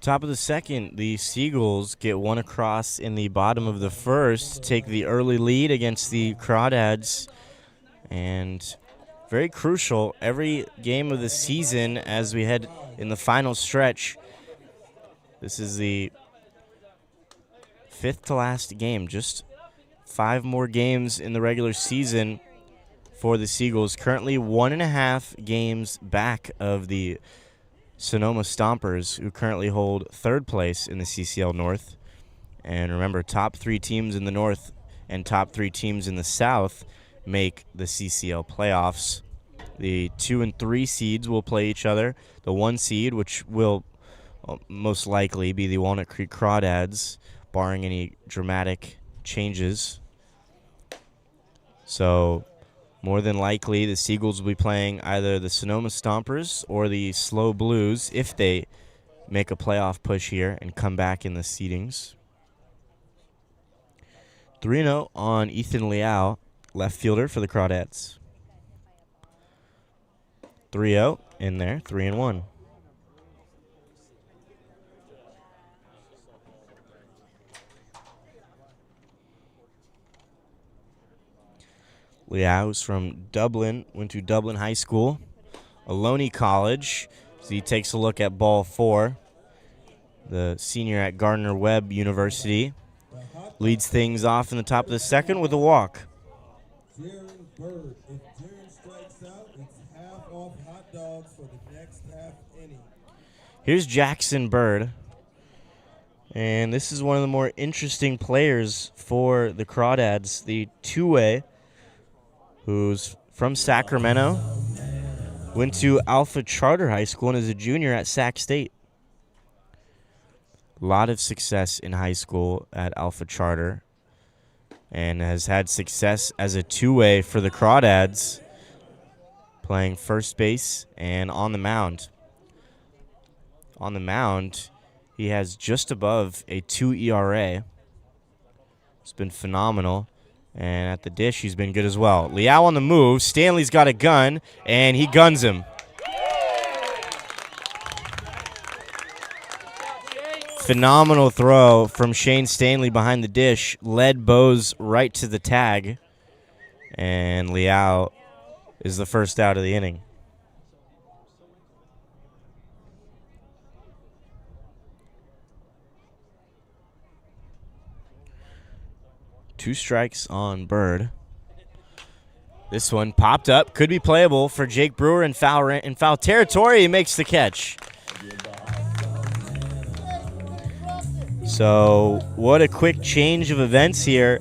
Top of the second, the Seagulls get one across in the bottom of the first, take the early lead against the Crawdads, and very crucial every game of the season as we head in the final stretch. This is the fifth to last game, just 5 more games in the regular season for the Seagulls. Currently 1.5 games back of the Sonoma Stompers, who currently hold 3rd place in the CCL-North. And remember, top 3 teams in the North and top 3 teams in the South make the CCL playoffs. The 2 and 3 seeds will play each other. The 1 seed, which will most likely be the Walnut Creek Crawdads, barring any dramatic changes. So more than likely, the Seagulls will be playing either the Sonoma Stompers or the Slow Blues if they make a playoff push here and come back in the seedings. 3-0 on Ethan Liao, left fielder for the Crawdads. 3-0 in there, 3-1. Liao's from Dublin, went to Dublin High School, Ohlone College. So he takes a look at ball 4. The senior at Gardner-Webb University leads things off in the top of the second with a walk. Here's Jackson Bird. And this is one of the more interesting players for the Crawdads, the two-way, who's from Sacramento, went to Alpha Charter High School and is a junior at Sac State. A lot of success in high school at Alpha Charter and has had success as a two-way for the Crawdads, playing first base and on the mound. On the mound, he has just above a 2 ERA. It's been phenomenal. And at the dish, he's been good as well. Liao on the move. Stanley's got a gun, and he guns him. Phenomenal throw from Shane Stanley behind the dish. Led Bose right to the tag. And Liao is the first out of the inning. Two strikes on Bird. This one popped up. Could be playable for Jake Brewer in foul territory. He makes the catch. So what a quick change of events here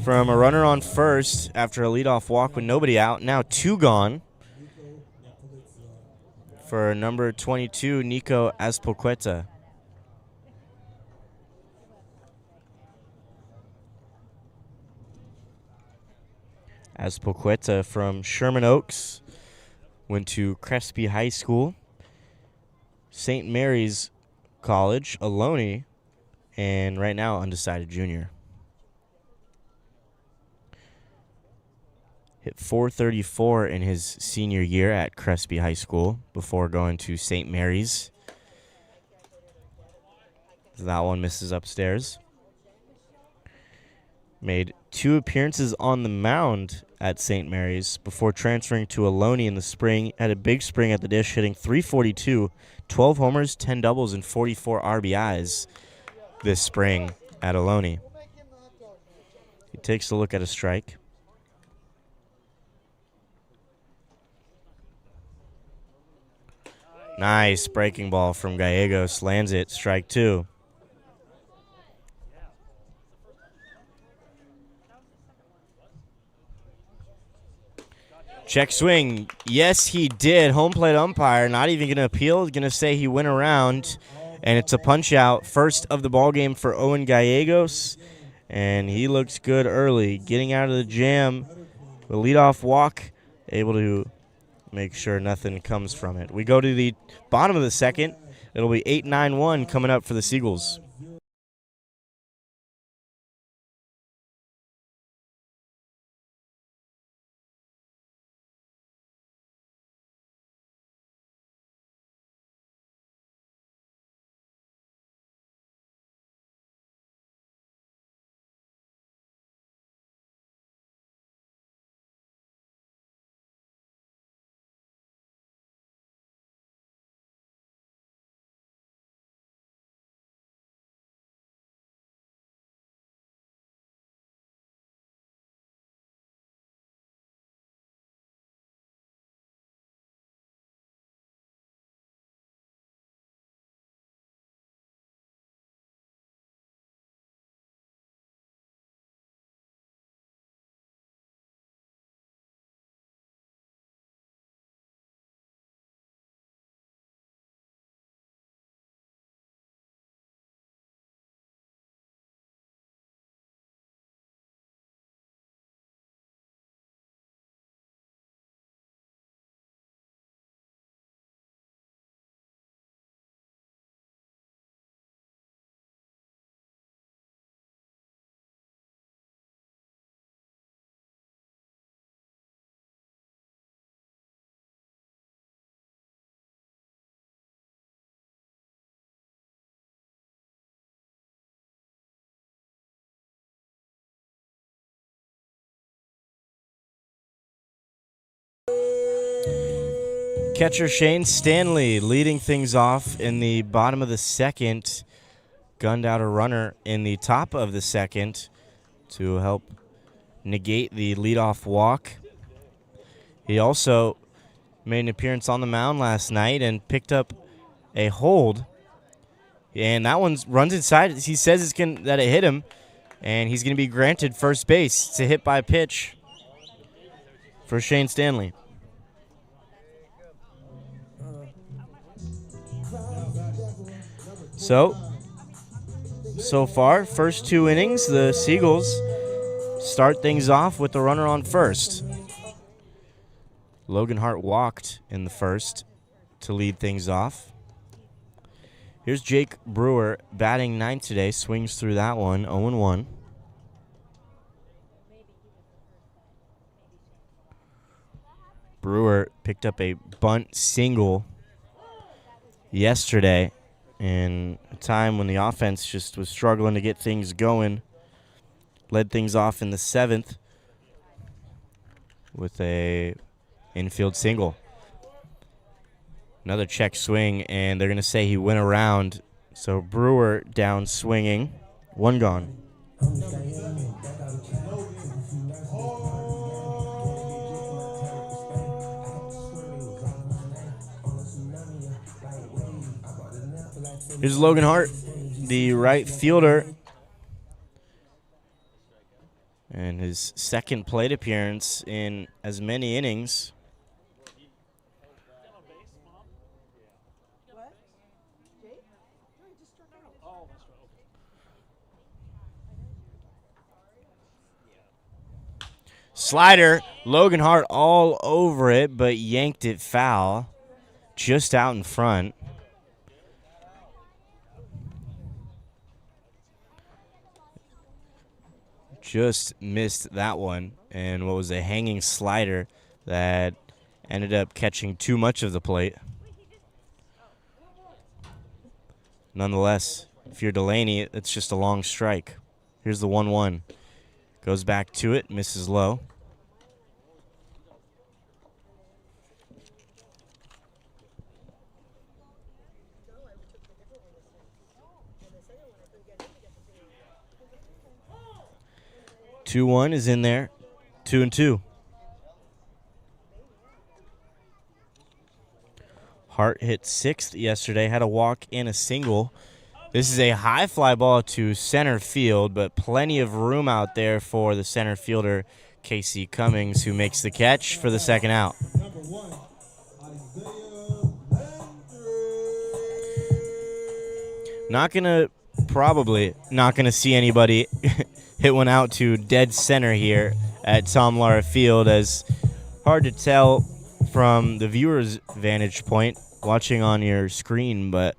from a runner on first after a leadoff walk with nobody out. Now 2 gone for number 22, Nico Azpilicueta. Azpilicueta from Sherman Oaks, went to Crespi High School, St. Mary's College, Ohlone, and right now undecided junior. Hit .434 in his senior year at Crespi High School before going to St. Mary's. That one misses upstairs. Made 2 appearances on the mound at St. Mary's before transferring to Ohlone in the spring. Had a big spring at the dish, hitting .342, 12 homers, 10 doubles, and 44 RBIs this spring at Ohlone. He takes a look at a strike. Nice breaking ball from Gallegos. Lands it, strike 2. Check swing. Yes, he did. Home plate umpire not even going to appeal. Going to say he went around, and it's a punch out. First of the ball game for Owen Gallegos, and he looks good early. Getting out of the jam, the leadoff walk, able to make sure nothing comes from it. We go to the bottom of the second. It'll be 8-9-1 coming up for the Seagulls. Catcher Shane Stanley leading things off in the bottom of the second. Gunned out a runner in the top of the second to help negate the leadoff walk. He also made an appearance on the mound last night and picked up a hold. And that one runs inside. He says that it hit him, and he's going to be granted first base. It's a hit by pitch for Shane Stanley. So far, first 2 innings, the Seagulls start things off with the runner on first. Logan Hart walked in the first to lead things off. Here's Jake Brewer batting ninth today. Swings through that one, 0-1. Brewer picked up a bunt single yesterday in a time when the offense just was struggling to get things going. Led things off in the 7th with a infield single. Another check swing, and they're going to say he went around. So Brewer down swinging. 1 gone. Here's Logan Hart, the right fielder, and his second plate appearance in as many innings. Slider, Logan Hart all over it, but yanked it foul, just out in front. Just missed that one, and what was a hanging slider that ended up catching too much of the plate. Nonetheless, if you're Delaney, it's just a long strike. Here's the 1-1. Goes back to it, misses low. Two one is in there. 2-2. Hart hit 6th yesterday, had a walk and a single. This is a high fly ball to center field, but plenty of room out there for the center fielder, Casey Cummings, who makes the catch for the second out. Probably not gonna see anybody hit one out to dead center here at Tom Lara Field, as hard to tell from the viewer's vantage point watching on your screen, but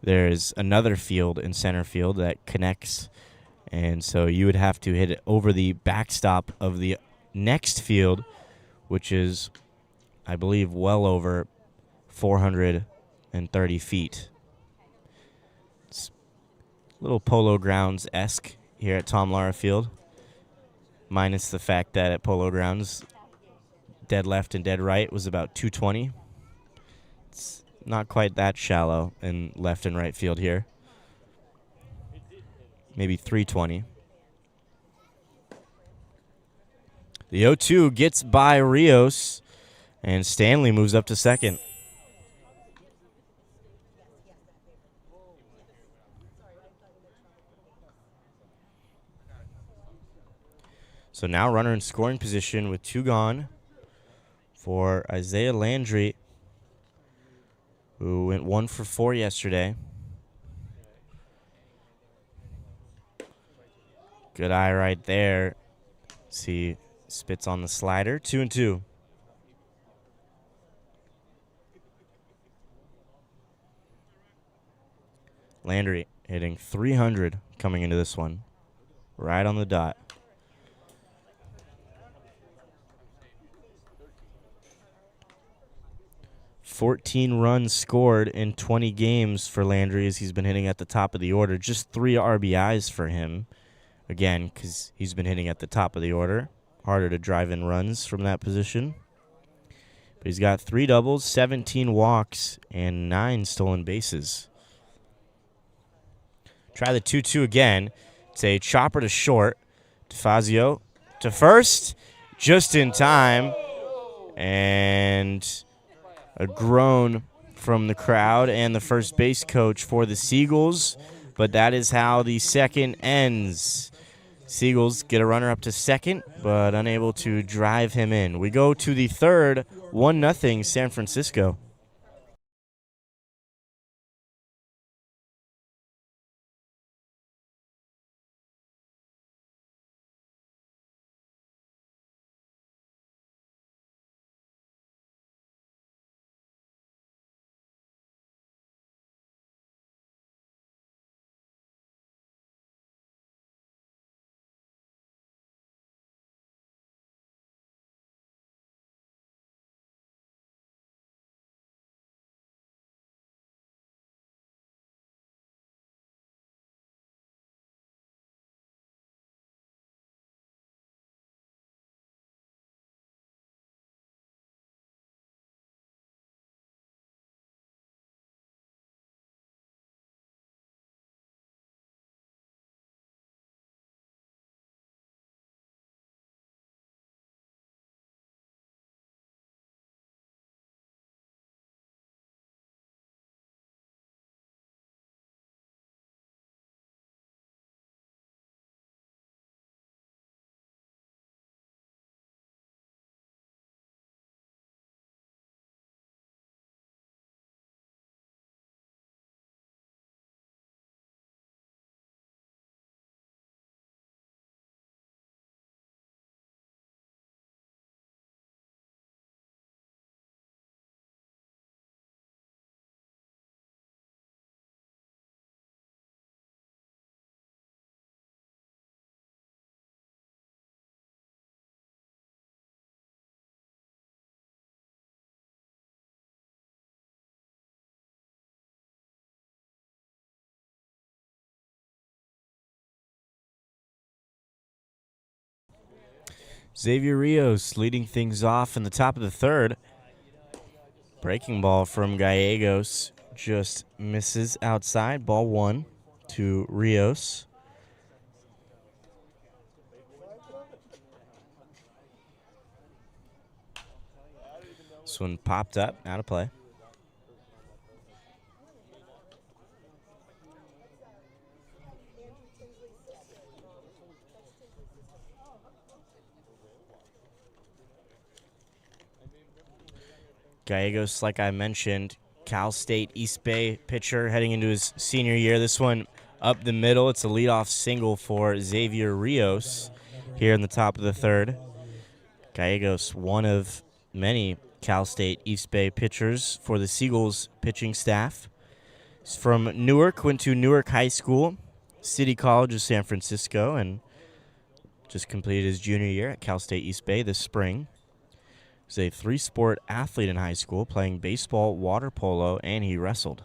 there's another field in center field that connects, and so you would have to hit it over the backstop of the next field, which is, I believe, well over 430 feet. It's a little Polo Grounds-esque here at Tom Lara Field, minus the fact that at Polo Grounds, dead left and dead right was about 220. It's not quite that shallow in left and right field here. Maybe 320. The 0-2 gets by Rios, and Stanley moves up to second. So now runner in scoring position with 2 gone for Isaiah Landry, who went 1 for 4 yesterday. Good eye right there. See, spits on the slider. 2-2. Landry hitting 300 coming into this one. Right on the dot. 14 runs scored in 20 games for Landry as he's been hitting at the top of the order. Just 3 RBIs for him. Again, because he's been hitting at the top of the order. Harder to drive in runs from that position. But he's got 3 doubles, 17 walks, and 9 stolen bases. Try the 2-2 again. It's a chopper to short. DeFazio to first, just in time. And a groan from the crowd and the first base coach for the Seagulls. But that is how the second ends. Seagulls get a runner up to second, but unable to drive him in. We go to the third, 1-0 San Francisco. Xavier Rios leading things off in the top of the third. Breaking ball from Gallegos just misses outside. Ball 1 to Rios. This one popped up, out of play. Gallegos, like I mentioned, Cal State East Bay pitcher heading into his senior year. This one up the middle. It's a leadoff single for Xavier Rios here in the top of the third. Gallegos, one of many Cal State East Bay pitchers for the Seagulls pitching staff. He's from Newark, went to Newark High School, City College of San Francisco, and just completed his junior year at Cal State East Bay this spring. He's a 3-sport athlete in high school, playing baseball, water polo, and he wrestled.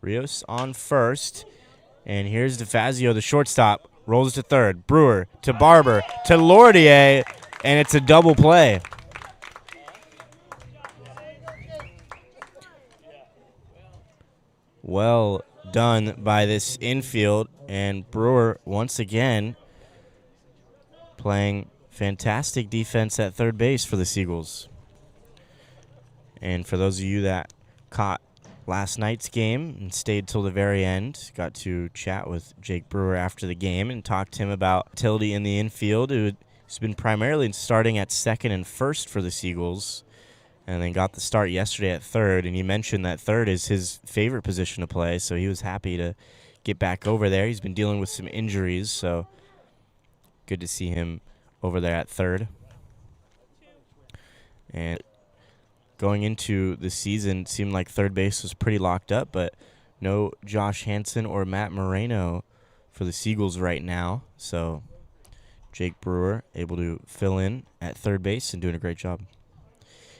Rios on first, and here's DeFazio, the shortstop, rolls to third. Brewer to Barber to Lordier, and it's a double play. Well done by this infield, and Brewer once again playing fantastic defense at third base for the Seagulls. And for those of you that caught last night's game and stayed till the very end, got to chat with Jake Brewer after the game and talked to him about utility in the infield. He's been primarily starting at second and first for the Seagulls, and then got the start yesterday at third. And he mentioned that third is his favorite position to play, so he was happy to get back over there. He's been dealing with some injuries, so good to see him over there at third. And going into the season, it seemed like third base was pretty locked up, but no Josh Hansen or Matt Moreno for the Seagulls right now. So Jake Brewer able to fill in at third base and doing a great job.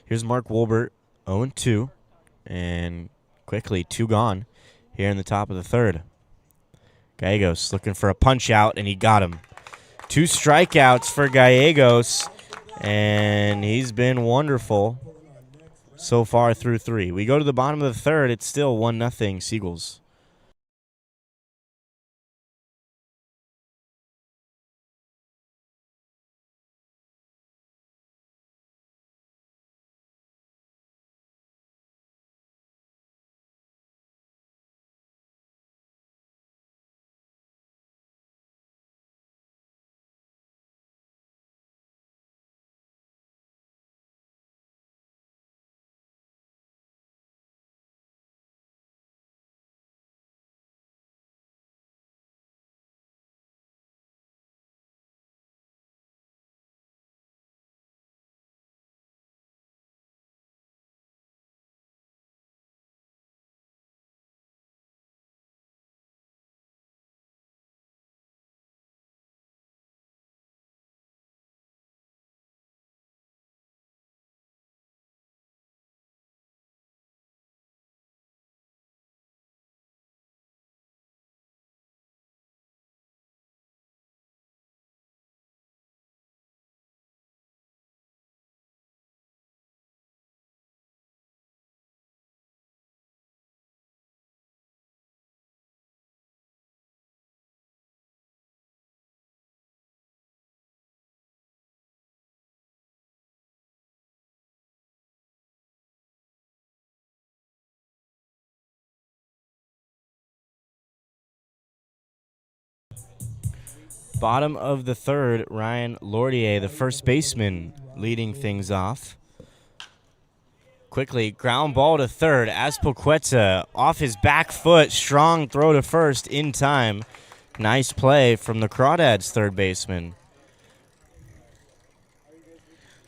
Here's Mark Wolbert, 0-2, and quickly 2 gone here in the top of the third. Gallegos looking for a punch out, and he got him. 2 strikeouts for Gallegos, And he's been wonderful so far through 3. We go to the bottom of the 3rd. It's still 1-0 Seagulls. Bottom of the 3rd, Ryan Lordier, the first baseman, leading things off. Quickly, ground ball to 3rd. Azpilicueta off his back foot. Strong throw to 1st in time. Nice play from the Crawdads' 3rd baseman.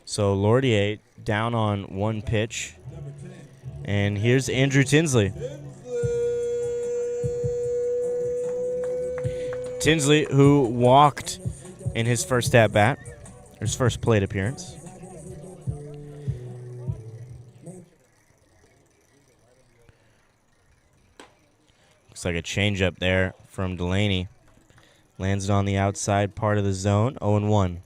So Lordier down on 1 pitch. And here's Andrew Tinsley. Tinsley, who walked in his first at-bat, his first plate appearance. Looks like a changeup there from Delaney. Lands it on the outside part of the zone, 0-1.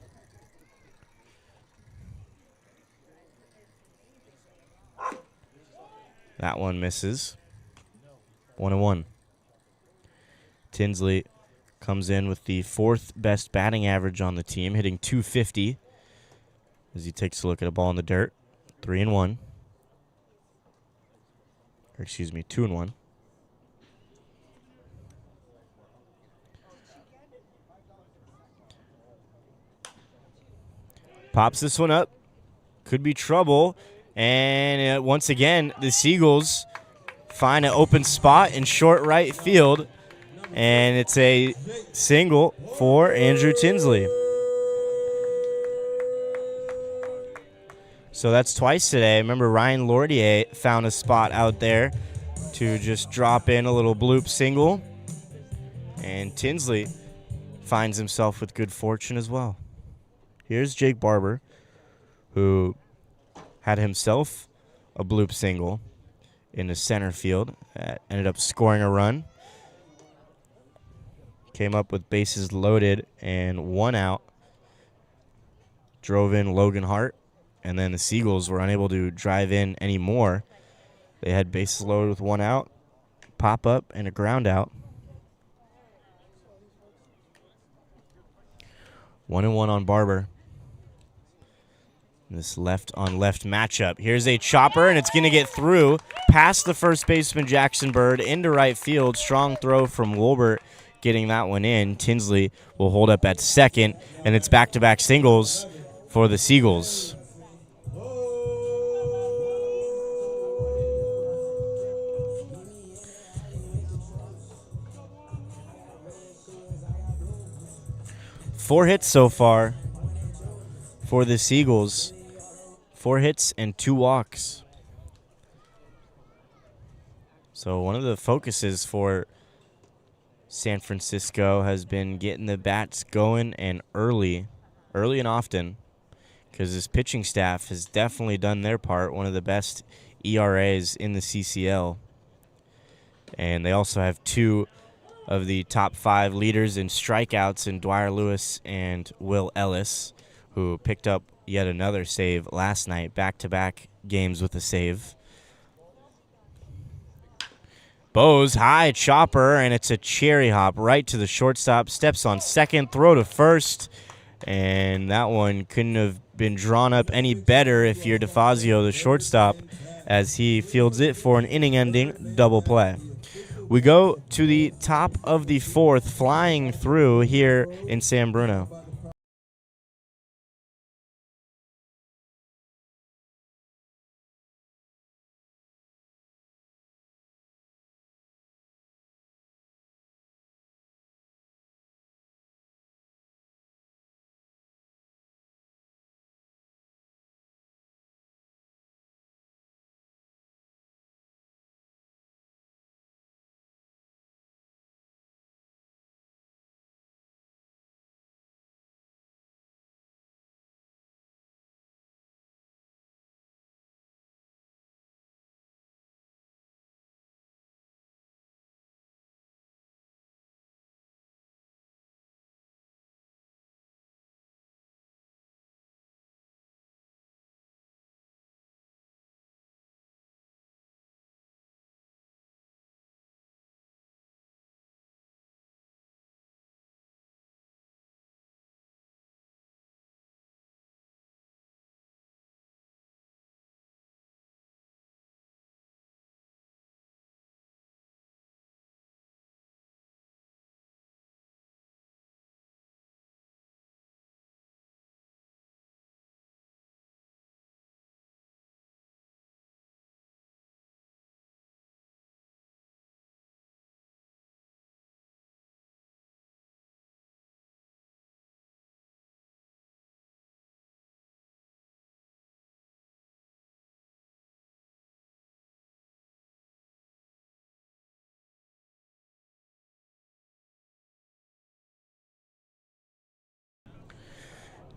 That one misses. 1-1. Tinsley comes in with the 4th best batting average on the team, hitting .250 as he takes a look at a ball in the dirt. 3-1. Or excuse me, 2-1. Pops this one up. Could be trouble. And once again, the Seagulls find an open spot in short right field. And it's a single for Andrew Tinsley. So that's twice today. Remember, Ryan Lordier found a spot out there to just drop in a little bloop single. And Tinsley finds himself with good fortune as well. Here's Jake Barber, who had himself a bloop single in the center field. Ended up scoring a run. Came up with bases loaded and 1 out. Drove in Logan Hart. And then the Seagulls were unable to drive in any more. They had bases loaded with 1 out, pop up, and a ground out. 1-1 on Barber. This left-on-left matchup. Here's a chopper, and it's going to get through past the first baseman, Jackson Bird, into right field. Strong throw from Wolbert, getting that one in. Tinsley will hold up at 2nd, and it's back-to-back singles for the Seagulls. Four hits so far for the Seagulls. 4 hits and 2 walks. So one of the focuses for San Francisco has been getting the bats going and early and often, because this pitching staff has definitely done their part. One of the best ERAs in the CCL. And they also have 2 of the top 5 leaders in strikeouts in Dwyer Lewis and Will Ellis, who picked up yet another save last night. Back-to-back games with a save. Bose, high chopper, and it's a cherry hop right to the shortstop. Steps on second, throw to first. And that one couldn't have been drawn up any better if you're DeFazio, the shortstop, as he fields it for an inning-ending double play. We go to the top of the fourth, flying through here in San Bruno.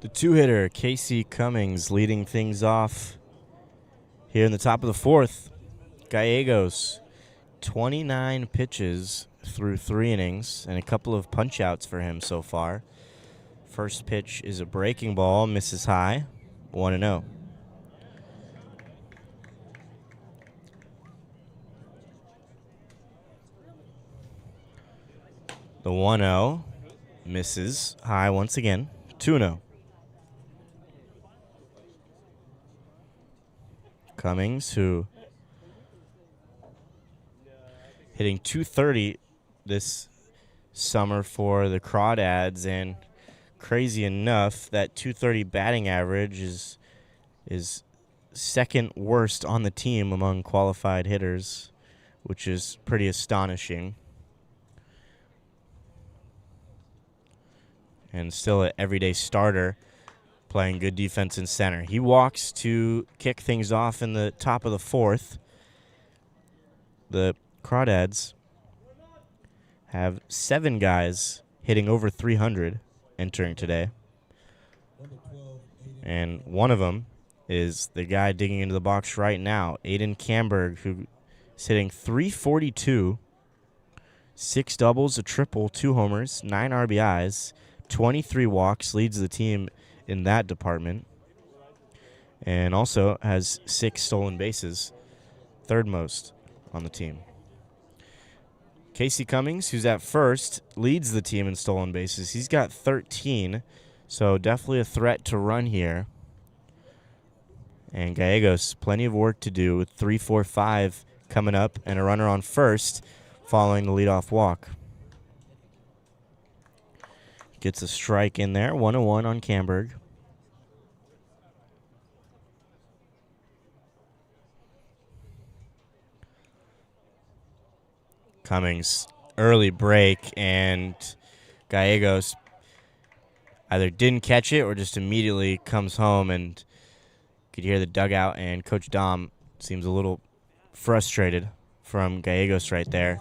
The two-hitter, Casey Cummings, leading things off here in the top of the fourth. Gallegos, 29 pitches through 3 innings and a couple of punch-outs for him so far. First pitch is a breaking ball, misses high, 1-0. The 1-0 misses high once again, 2-0. Cummings, who hitting .230 this summer for the Crawdads, and crazy enough, that .230 batting average is second worst on the team among qualified hitters, which is pretty astonishing. And still an everyday starter, playing good defense in center. He walks to kick things off in the top of the fourth. The Crawdads have 7 guys hitting over 300 entering today. And one of them is the guy digging into the box right now, Aiden Camberg, who is hitting .342, 6 doubles, a triple, 2 homers, 9 RBIs, 23 walks, leads the team in that department, and also has 6 stolen bases, third most on the team. Casey Cummings, who's at first, leads the team in stolen bases. He's got 13, so definitely a threat to run here. And Gallegos, plenty of work to do with 3-4-5 coming up and a runner on first following the leadoff walk. Gets a strike in there, 1-1 on Camberg. Cummings, early break, and Gallegos either didn't catch it or just immediately comes home, and you could hear the dugout, and Coach Dom seems a little frustrated from Gallegos right there,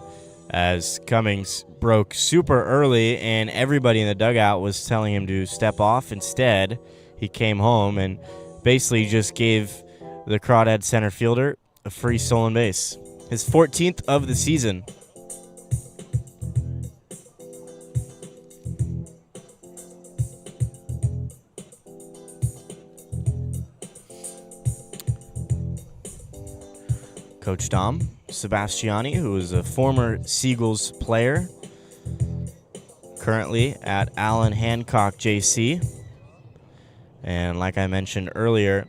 as Cummings broke super early and everybody in the dugout was telling him to step off. Instead, he came home and basically just gave the Crawdad center fielder a free stolen base. His 14th of the season. Coach Dom Sebastiani, who is a former Seagulls player, currently at Allen Hancock JC. And like I mentioned earlier,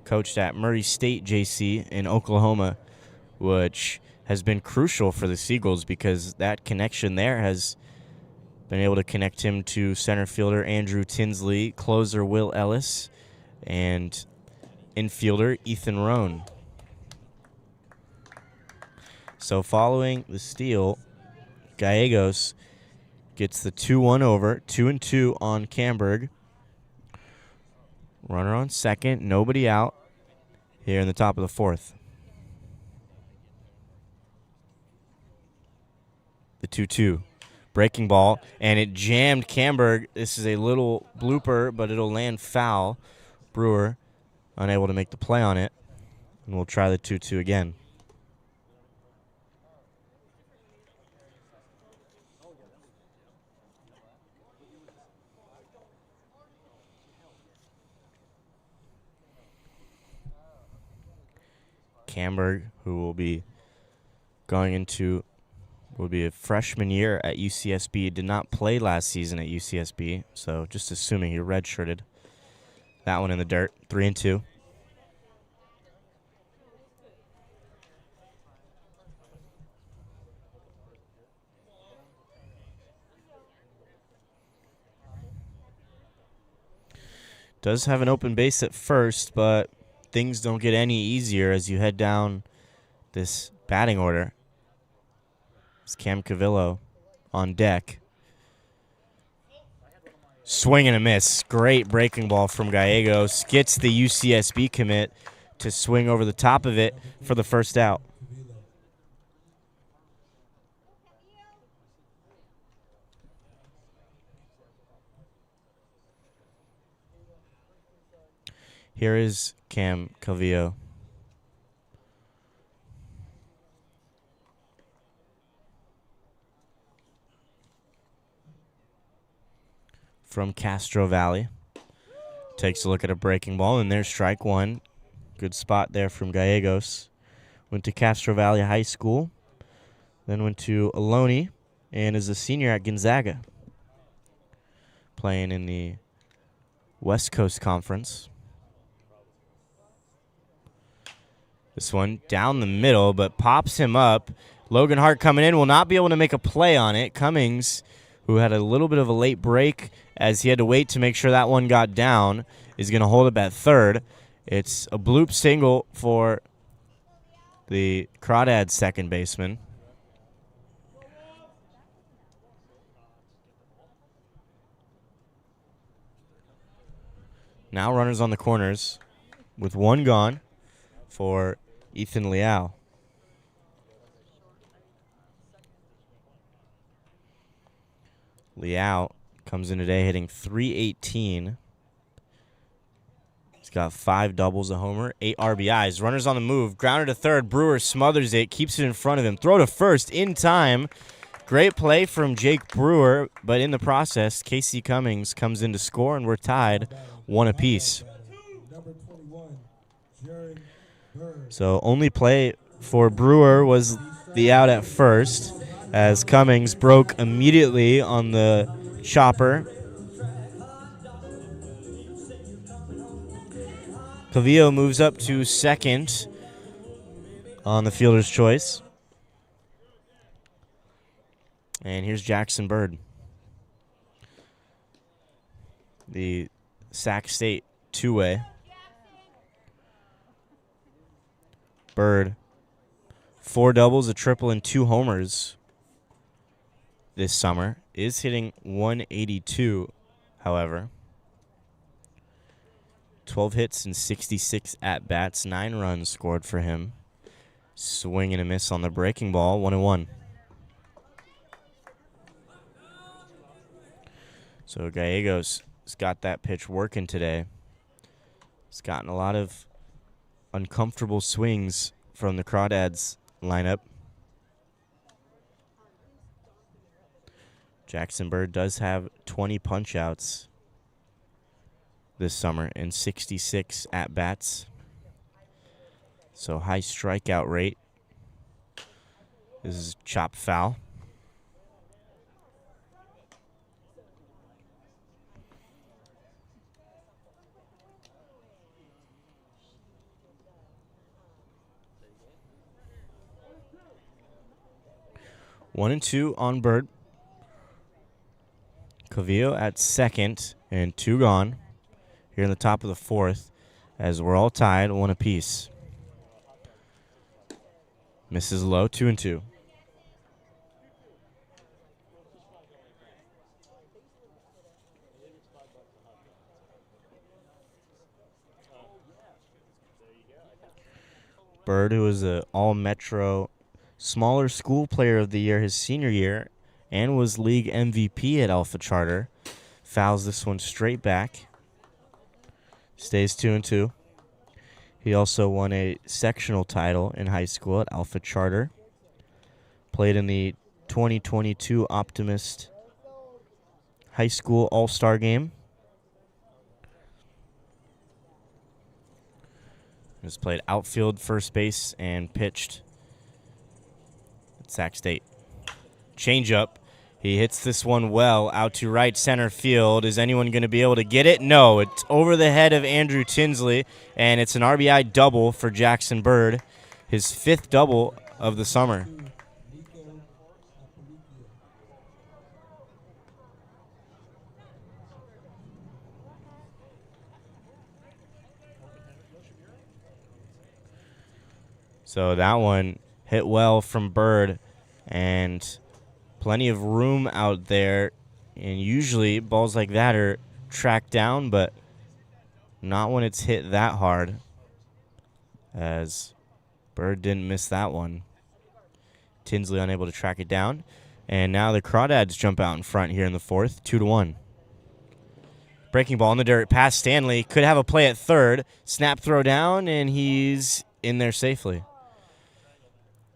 coached at Murray State JC in Oklahoma, which has been crucial for the Seagulls because that connection there has been able to connect him to center fielder Andrew Tinsley, closer Will Ellis, and infielder Ethan Rohn. So following the steal, Gallegos gets the 2-1 over, 2-2 on Camberg. Runner on second, nobody out here in the top of the fourth. The 2-2. Breaking ball, and it jammed Camberg. This is a little blooper, but it'll land foul. Brewer unable to make the play on it, and we'll try the 2-2 again. Camberg, who will be a freshman year at UCSB, did not play last season at UCSB, so just assuming he redshirted. That one in the dirt, 3-2. Does have an open base at first, but things don't get any easier as you head down this batting order. It's Cam Cavillo on deck. Swing and a miss. Great breaking ball from Gallegos. Gets the UCSB commit to swing over the top of it for the first out. Here is Cam Cavillo. From Castro Valley. Takes a look at a breaking ball, and there's strike one. Good spot there from Gallegos. Went to Castro Valley High School, then went to Ohlone, and is a senior at Gonzaga, playing in the West Coast Conference. This one down the middle, but pops him up. Logan Hart coming in will not be able to make a play on it. Cummings, who had a little bit of a late break as he had to wait to make sure that one got down, is going to hold up at third. It's a bloop single for the Crawdads second baseman. Now runners on the corners with one gone for Ethan Liao. Liao comes in today hitting .318. He's got 5 doubles, a homer, 8 RBIs. Runners on the move. Grounded to third. Brewer smothers it, keeps it in front of him. Throw to first in time. Great play from Jake Brewer, but in the process, Casey Cummings comes in to score, and we're tied 1 apiece. So only play for Brewer was the out at first, as Cummings broke immediately on the chopper. Cavillo moves up to second on the fielder's choice. And here's Jackson Bird, the Sac State two-way. Bird, 4 doubles, a triple, and 2 homers this summer. Is hitting .182, however. 12 hits and 66 at-bats, 9 runs scored for him. Swing and a miss on the breaking ball, 1-1. So Gallegos has got that pitch working today. He's gotten a lot of uncomfortable swings from the Crawdads lineup. Jackson Bird does have 20 punch-outs this summer and 66 at-bats. So high strikeout rate. This is chop foul. One and two on Bird. Cavillo at second and 2 gone here in the top of the fourth as we're all tied, 1 apiece. Misses low, 2 and 2. Bird, who was an all-Metro smaller school player of the year his senior year and was league MVP at Alpha Charter, fouls this one straight back. Stays 2 and 2. He also won a sectional title in high school at Alpha Charter. Played in the 2022 Optimist High School All-Star Game. Has played outfield, first base, and pitched at Sac State. Changeup. He hits this one well out to right center field. Is anyone going to be able to get it? No, it's over the head of Andrew Tinsley, and it's an RBI double for Jackson Bird, his 5th double of the summer. So that one hit well from Bird, and plenty of room out there. And usually balls like that are tracked down, but not when it's hit that hard, as Bird didn't miss that one. Tinsley unable to track it down. And now the Crawdads jump out in front here in the fourth, 2 to 1. Breaking ball in the dirt past Stanley. Could have a play at third. Snap throw down, and he's in there safely.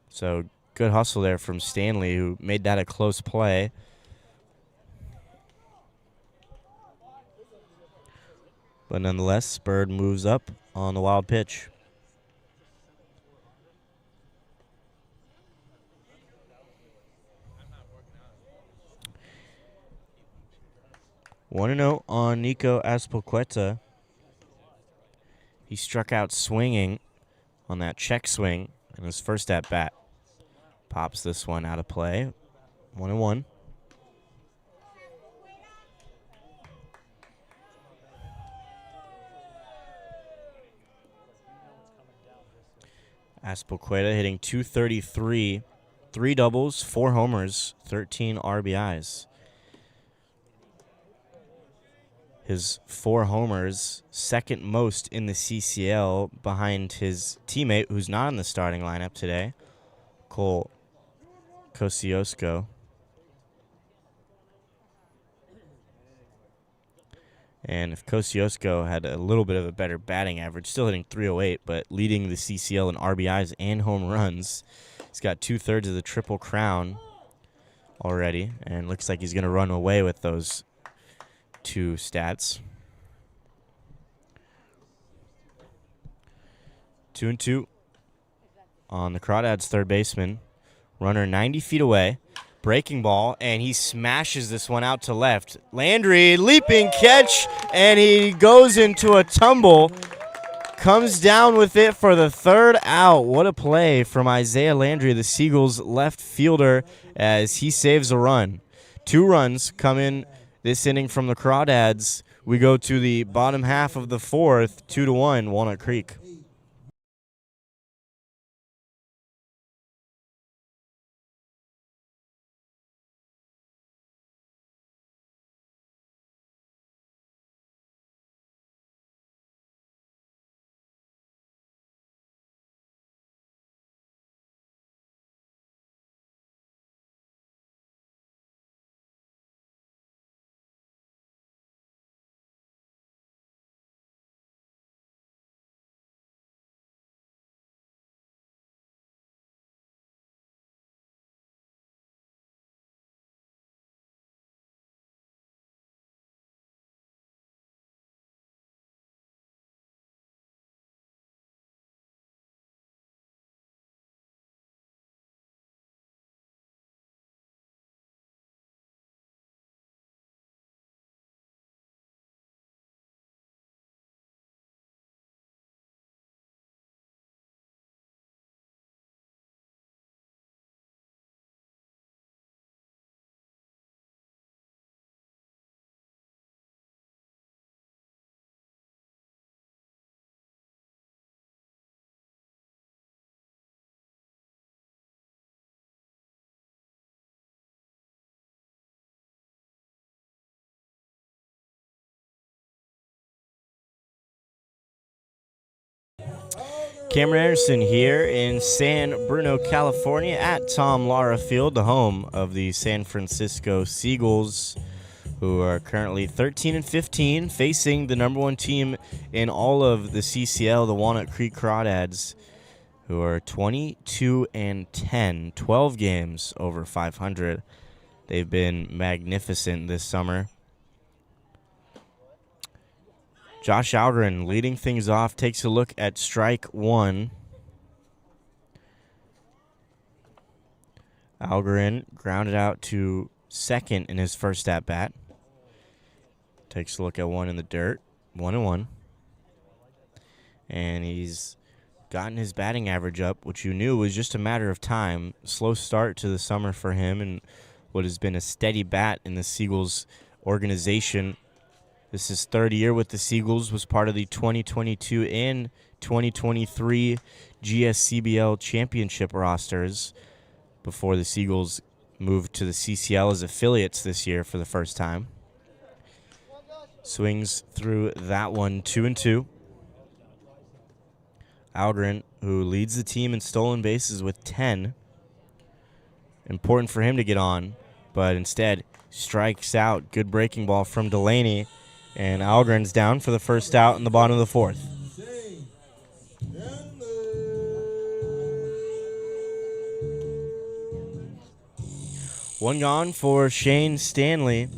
So good hustle there from Stanley, who made that a close play. But nonetheless, Bird moves up on the wild pitch. One and 0 on Nico Azpilicueta. He struck out swinging on that check swing in his first at bat. Pops this one out of play. 1 and 1. Azpilicueta hitting .233, 3 doubles, 4 homers, 13 RBIs. His 4 homers, second most in the CCL, behind his teammate, who's not in the starting lineup today, Cole Kosciuszko. And if Kosciuszko had a little bit of a better batting average, still hitting .308, but leading the CCL in RBIs and home runs, he's got 2/3 of the Triple Crown already, and looks like he's going to run away with those 2 stats. 2 and 2 on the Crawdads third baseman. Runner 90 feet away. Breaking ball, and he smashes this one out to left. Landry, leaping catch, and he goes into a tumble. Comes down with it for the 3rd out. What a play from Isaiah Landry, the Seagulls left fielder, as he saves a run. 2 runs come in this inning from the Crawdads. We go to the bottom half of the fourth, 2 to 1, Walnut Creek. Cameron Anderson here in San Bruno, California at Tom Lara Field, the home of the San Francisco Seagulls, who are currently 13-15, facing the number one team in all of the CCL, the Walnut Creek Crawdads, who are 22-10, 12 games over 500. They've been magnificent this summer. Josh Algren leading things off, takes a look at strike one. Algren grounded out to second in his first at-bat. Takes a look at one in the dirt, 1-1. And he's gotten his batting average up, which you knew was just a matter of time. Slow start to the summer for him and what has been a steady bat in the Seagulls organization. This is his third year with the Seagulls, was part of the 2022 and 2023 GSCBL championship rosters before the Seagulls moved to the CCL as affiliates this year for the first time. Swings through that one, 2-2. Algren, who leads the team in stolen bases with 10. Important for him to get on, but instead strikes out. Good breaking ball from Delaney. And Algren's down for the first out in the bottom of the fourth. One gone for Shane Stanley,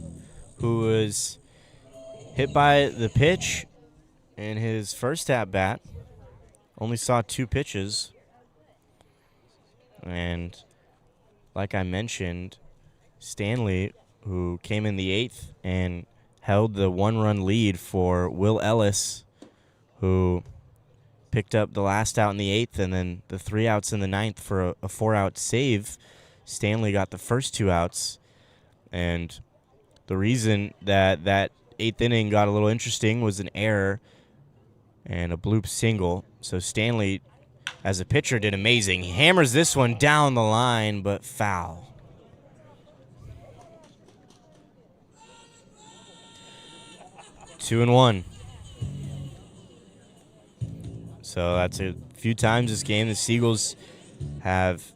who was hit by the pitch in his first at-bat. Only saw 2 pitches. And like I mentioned, Stanley, who came in the 8th and held the 1-run lead for Will Ellis, who picked up the last out in the 8th and then the 3 outs in the 9th for a 4-out save. Stanley got the first 2 outs, and the reason that 8th inning got a little interesting was an error and a bloop single. So Stanley, as a pitcher, did amazing. He hammers this one down the line, but foul. Two and one. So that's a few times this game the Seagulls have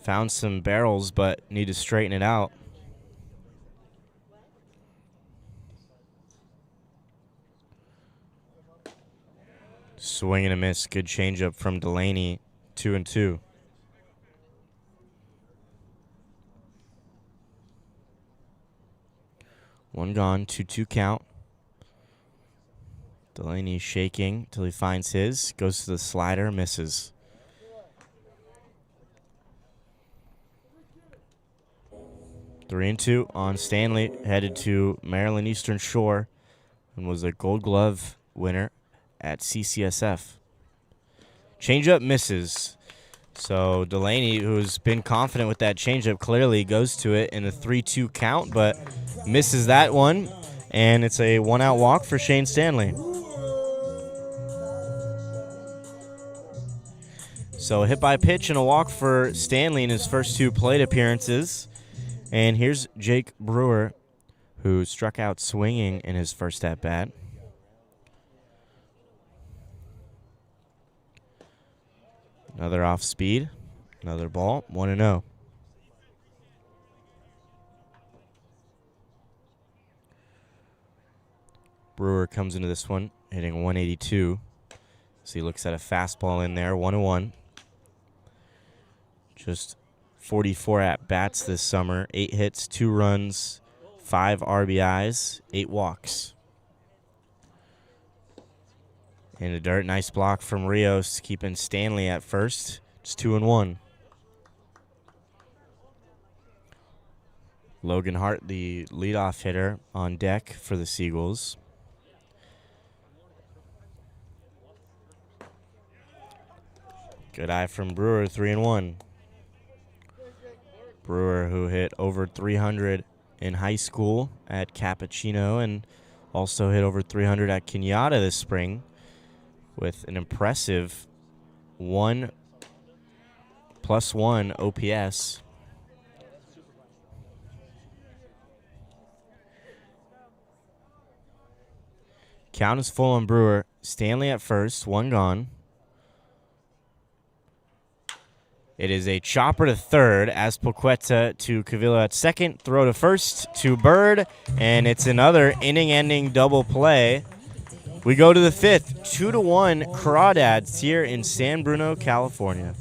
found some barrels but need to straighten it out. Swing and a miss. Good changeup from Delaney. 2-2. One gone. 2-2 count. Delaney shaking till he finds his. Goes to the slider. Misses. 3-2 on Stanley. Headed to Maryland Eastern Shore and was a Gold Glove winner at CCSF. Changeup misses. So Delaney, who's been confident with that changeup, clearly goes to it in a 3-2 count, but misses that one, and it's a 1-out walk for Shane Stanley. So a hit by pitch and a walk for Stanley in his first 2 plate appearances. And here's Jake Brewer, who struck out swinging in his first at-bat. Another off speed, another ball, 1-0. Brewer comes into this one hitting 182. So he looks at a fastball in there, 1-1. Just 44 at-bats this summer, 8 hits, 2 runs, 5 RBIs, 8 walks. In the dirt, nice block from Rios, keeping Stanley at first. It's 2-1. Logan Hart, the leadoff hitter, on deck for the Seagulls. Good eye from Brewer, 3-1. Brewer, who hit over 300 in high school at Cappuccino and also hit over 300 at Kenyatta this spring, with an impressive 1+1 OPS. Count is full on Brewer. Stanley at first, 1 gone. It is a chopper to third, Azpilicueta to Cavillo at second, throw to first to Bird, and it's another inning-ending double play. We go to the fifth, 2-1 Crawdads here in San Bruno, California.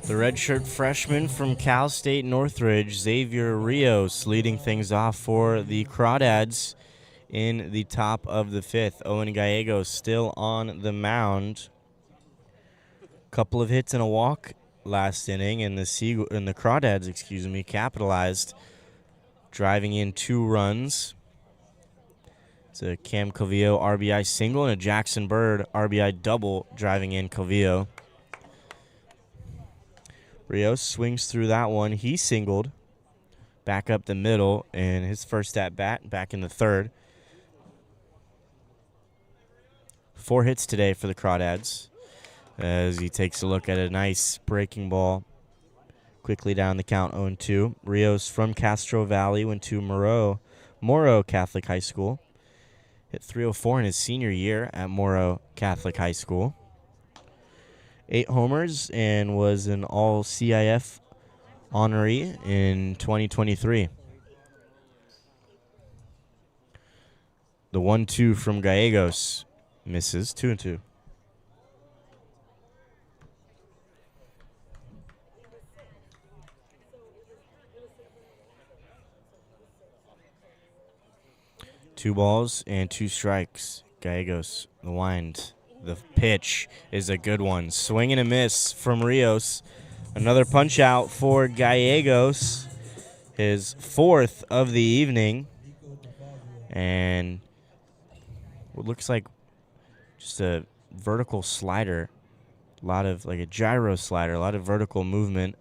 The redshirt freshman from Cal State Northridge, Xavier Rios, leading things off for the Crawdads in the top of the fifth. Owen Gallegos still on the mound. Couple of hits and a walk last inning, and the Crawdads, capitalized, driving in 2 runs. It's a Cam Cavillo RBI single and a Jackson Bird RBI double, driving in Cavillo. Rios swings through that one. He singled back up the middle in his first at-bat back in the third. 4 hits today for the Crawdads as he takes a look at a nice breaking ball quickly down the count, 0-2. Rios from Castro Valley went to Morrow Catholic High School. Hit .304 in his senior year at Morrow Catholic High School. 8 homers and was an all-CIF honoree in 2023. The 1-2 from Gallegos misses, 2-2. Two balls and 2 strikes. Gallegos, the wind. The pitch is a good one. Swing and a miss from Rios. Another punch out for Gallegos. His 4th of the evening. And what looks like just a vertical slider. A lot of, like a gyro slider. A lot of vertical movement.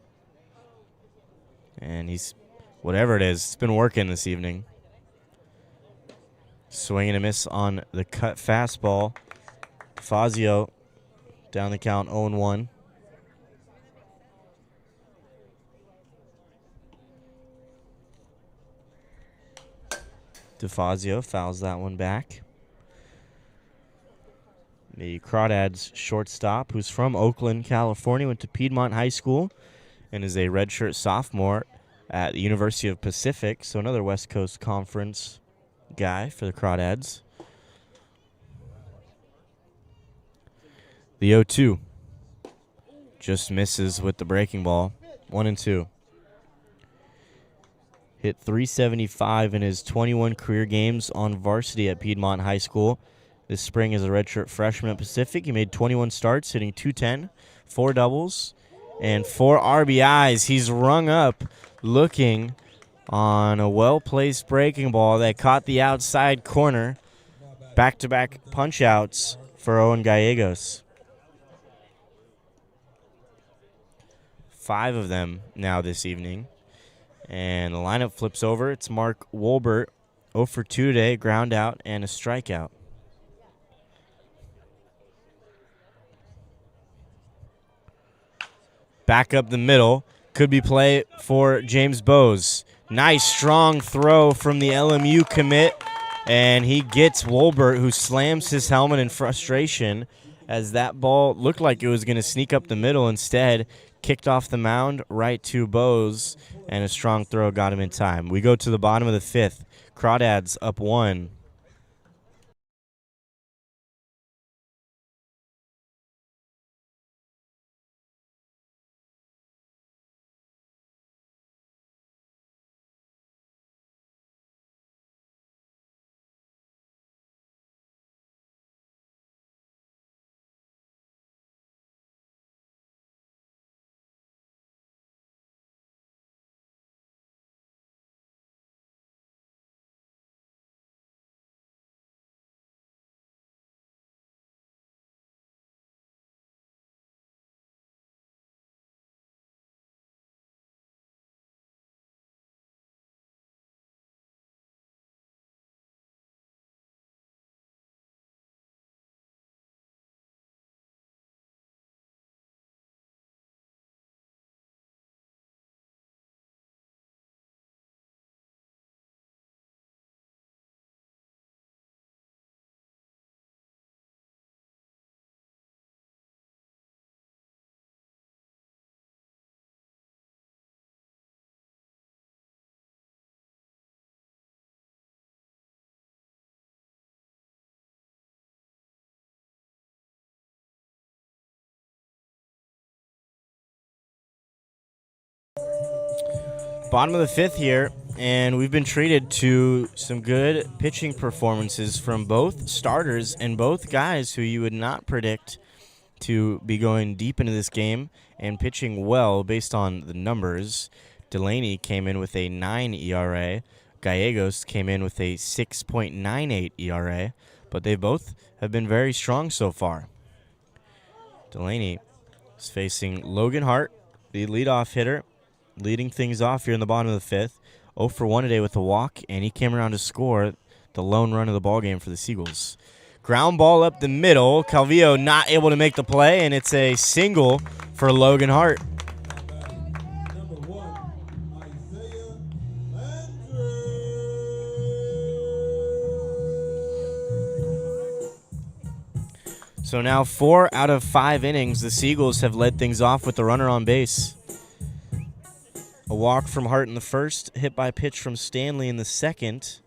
And he's, whatever it is, it's been working this evening. Swing and a miss on the cut fastball. Fazio down the count, 0-1. DeFazio fouls that one back. The Crawdads shortstop, who's from Oakland, California, went to Piedmont High School and is a redshirt sophomore at the University of Pacific, so another West Coast Conference guy for the Crawdads. The 0-2 just misses with the breaking ball. 1-2. Hit .375 in his 21 career games on varsity at Piedmont High School. This spring as a redshirt freshman at Pacific. He made 21 starts, hitting .210, 4 doubles, and 4 RBIs. He's rung up looking on a well-placed breaking ball that caught the outside corner. Back-to-back punch-outs for Owen Gallegos. 5 of them now this evening. And the lineup flips over. It's Mark Wolbert, 0 for 2 today, ground out and a strikeout. Back up the middle. Could be play for James Bowes. Nice strong throw from the LMU commit. And he gets Wolbert, who slams his helmet in frustration as that ball looked like it was going to sneak up the middle. Instead, kicked off the mound right to Bowes, and a strong throw got him in time. We go to the bottom of the 5th. Crawdads up 1. Bottom of the 5th here, and we've been treated to some good pitching performances from both starters and both guys who you would not predict to be going deep into this game and pitching well based on the numbers. Delaney came in with a 9 ERA. Gallegos came in with a 6.98 ERA, but they both have been very strong so far. Delaney is facing Logan Hart, the leadoff hitter, leading things off here in the bottom of the 5th. 0 for 1 today with a walk, and he came around to score the lone run of the ballgame for the Seagulls. Ground ball up the middle. Calvillo not able to make the play, and it's a single for Logan Hart. So now 4 out of 5 innings, the Seagulls have led things off with the runner on base. A walk from Hart in the first, hit by pitch from Stanley in the second.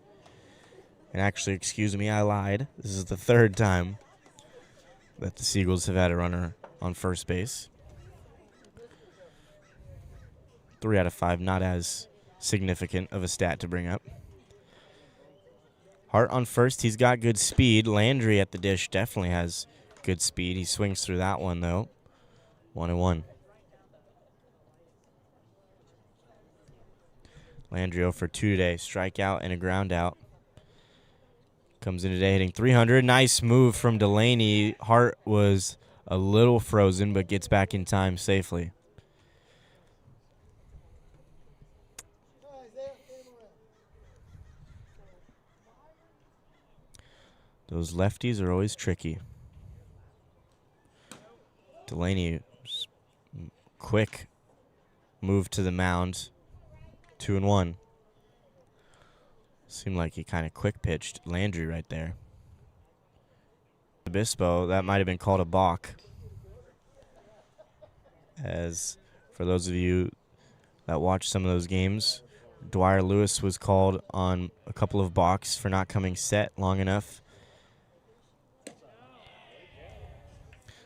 And actually, excuse me, I lied. This is the 3rd time that the Seagulls have had a runner on first base. 3 out of 5, not as significant of a stat to bring up. Hart on first, he's got good speed. Landry at the dish definitely has good speed. He swings through that one, though. 1-1. Landry 0 for 2 today. Strikeout and a ground out. Comes in today hitting 300. Nice move from Delaney. Hart was a little frozen, but gets back in time safely. Those lefties are always tricky. Delaney, quick move to the mound. 2-1. Seemed like he kind of quick pitched Landry right there. Obispo, that might have been called a balk. As for those of you that watch some of those games, Dwyer Lewis was called on a couple of balks for not coming set long enough.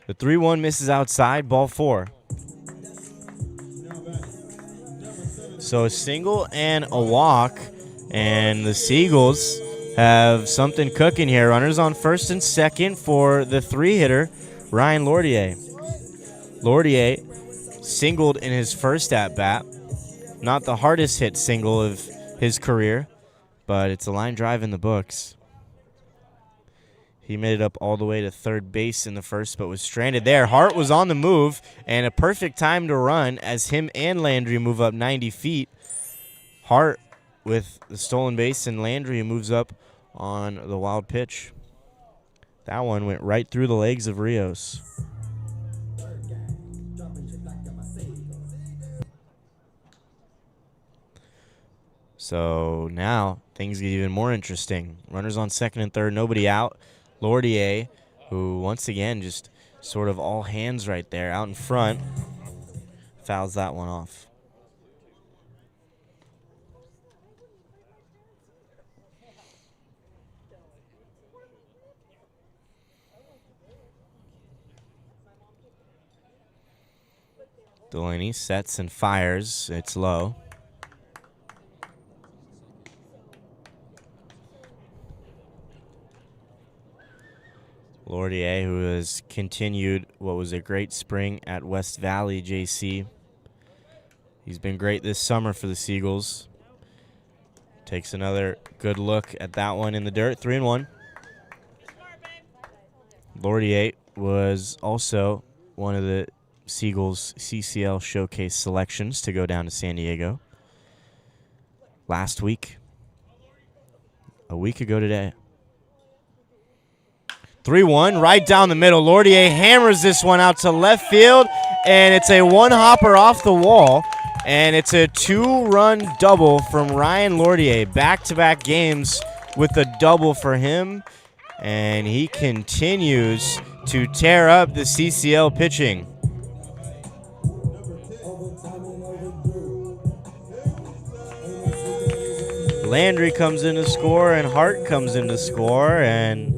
The 3-1 misses outside, ball 4. So a single and a walk, and the Seagulls have something cooking here. Runners on first and second for the 3-hitter, Ryan Lordier. Lordier singled in his first at-bat. Not the hardest hit single of his career, but it's a line drive in the books. He made it up all the way to third base in the first, but was stranded there. Hart was on the move, and a perfect time to run as him and Landry move up 90 feet. Hart with the stolen base, and Landry moves up on the wild pitch. That one went right through the legs of Rios. So now things get even more interesting. Runners on second and third, nobody out. Lordier, who once again just sort of all hands right there out in front, fouls that one off. Delaney sets and fires. It's low. Lordier, who has continued what was a great spring at West Valley JC. He's been great this summer for the Seagulls. Takes another good look at that one in the dirt. 3-1. Lordier was also one of the Seagulls CCL Showcase selections to go down to San Diego last week. A week ago today. 3-1, right down the middle. Lordier hammers this one out to left field, and it's a one-hopper off the wall, and it's a two-run double from Ryan Lordier. Back-to-back games with a double for him, and he continues to tear up the CCL pitching. Landry comes in to score, and Hart comes in to score, and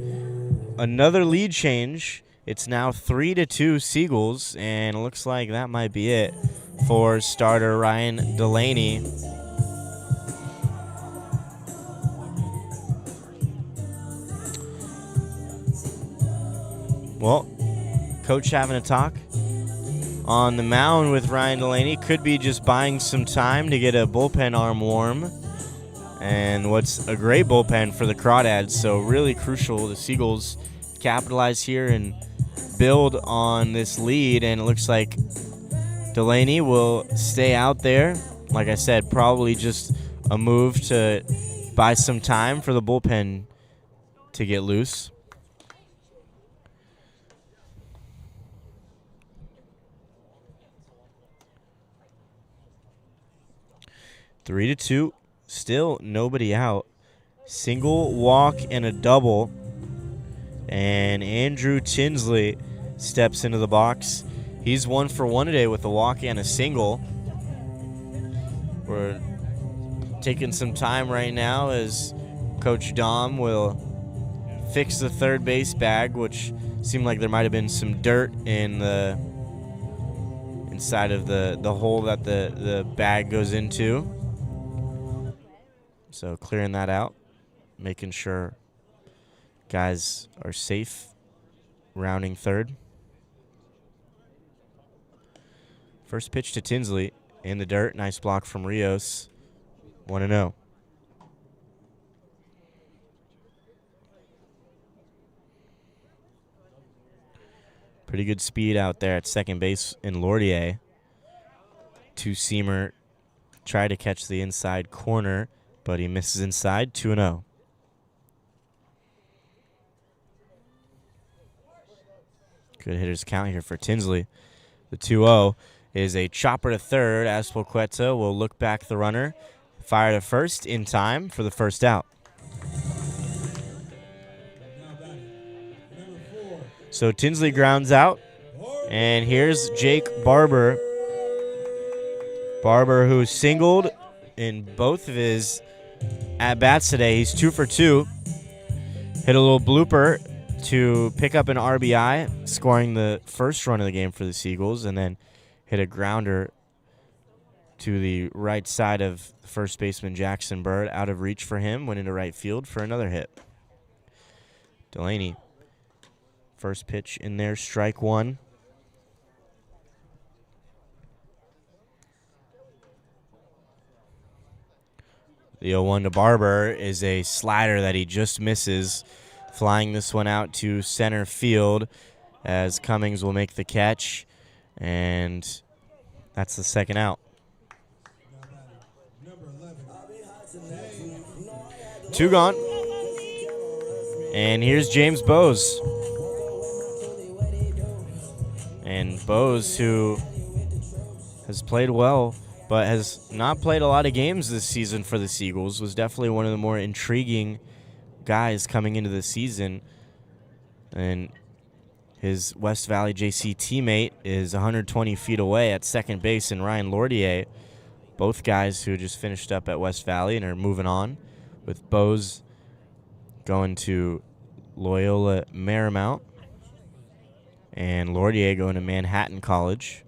another lead change. It's now 3-2 Seagulls, and it looks like that might be it for starter Ryan Delaney. Well, coach having a talk on the mound with Ryan Delaney. Could be just buying some time to get a bullpen arm warm. And what's a great bullpen for the Crawdads, so really crucial. The Seagulls capitalize here and build on this lead, and it looks like Delaney will stay out there. Like I said, probably just a move to buy some time for the bullpen to get loose. Three to two. Still nobody out. Single, walk, and a double. And Andrew Tinsley steps into the box. He's 1 for 1 today with a walk and a single. We're taking some time right now as Coach Dom will fix the third base bag, which seemed like there might have been some dirt in the inside of the hole that the bag goes into. So clearing that out, making sure guys are safe, rounding third. First pitch to Tinsley in the dirt. Nice block from Rios. 1-0. Pretty good speed out there at second base in Lordier. Two-seamer tried to catch the inside corner, but he misses inside. 2-0. Good hitter's count here for Tinsley. The 2-0 is a chopper to third. Aspilcueta will look back the runner. Fire to first in time for the first out. So Tinsley grounds out. And here's Jake Barber. Barber, who singled in both of his at-bats today. He's 2 for 2. Hit a little blooper to pick up an RBI, scoring the first run of the game for the Seagulls, and then hit a grounder to the right side of first baseman Jackson Bird, out of reach for him, went into right field for another hit. Delaney, first pitch in there, strike one. The 0-1 to Barber is a slider that he just misses. flying this one out to center field as Cummings will make the catch, and that's the second out. 2 gone. And here's James Bowes. And Bowes, who has played well but has not played a lot of games this season for the Seagulls, was definitely one of the more intriguing guys coming into the season. And his West Valley JC teammate is 120 feet away at second base in Ryan Lordier, both guys who just finished up at West Valley and are moving on, with Bowes going to Loyola Marymount and Lordier going to Manhattan College.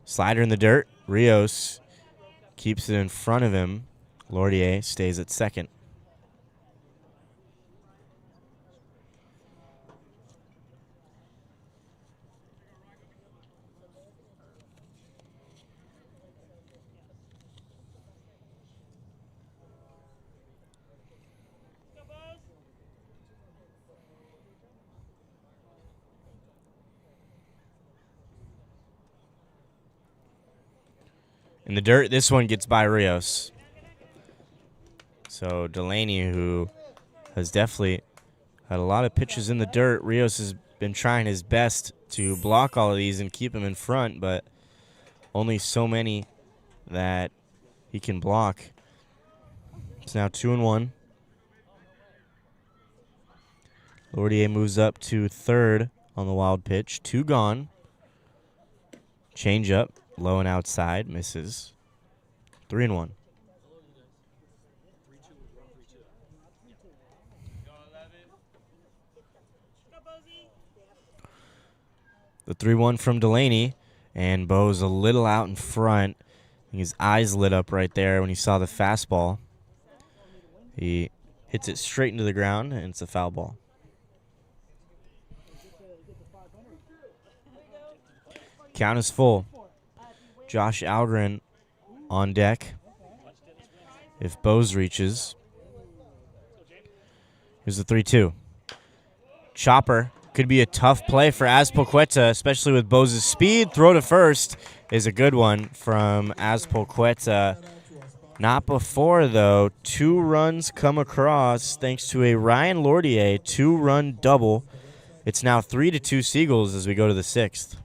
Slider in the dirt. Rios keeps it in front of him. Lordier stays at second. In the dirt, this one gets by Rios. So Delaney, who has definitely had a lot of pitches in the dirt, Rios has been trying his best to block all of these and keep him in front, but only so many that he can block. It's now 2-1. Lordier moves up to third on the wild pitch. 2 gone. Change up. Low and outside, misses. 3-1. The 3-1 from Delaney, and Bo's a little out in front. His eyes lit up right there when he saw the fastball. He hits it straight into the ground, and it's a foul ball. Count is full. Josh Algren on deck if Bowes reaches. Here's the 3-2. Chopper could be a tough play for Azpilicueta, especially with Bowes' speed. Throw to first is a good one from Azpilicueta. Not before, though. 2 runs come across thanks to a Ryan Lordier 2-run double. It's now 3-2 Seagulls as we go to the 6th.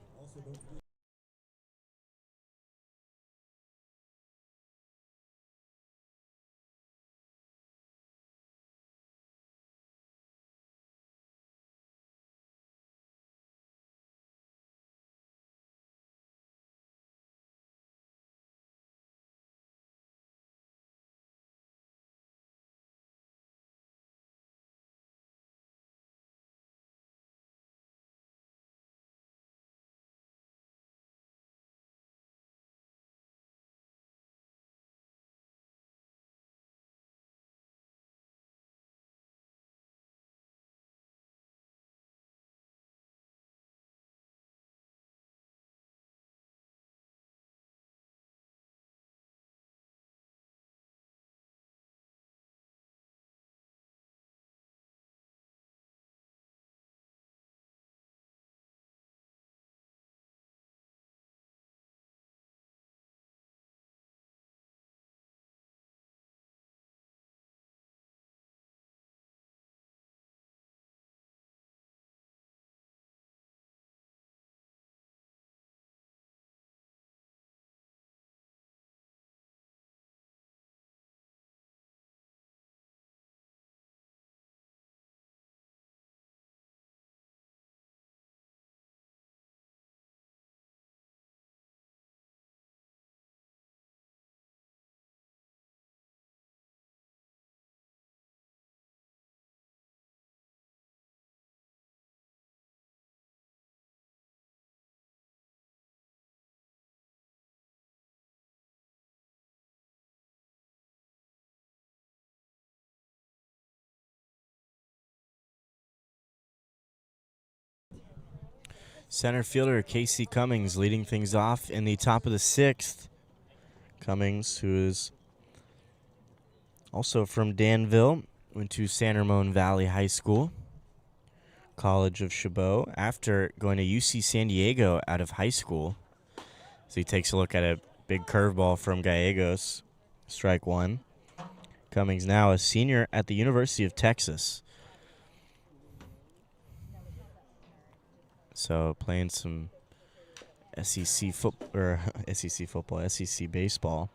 Center fielder Casey Cummings leading things off in the top of the 6th. Cummings, who is also from Danville, went to San Ramon Valley High School, College of Chabot, after going to UC San Diego out of high school. So he takes a look at a big curveball from Gallegos. Strike one. Cummings now a senior at the University of Texas. So playing some SEC baseball.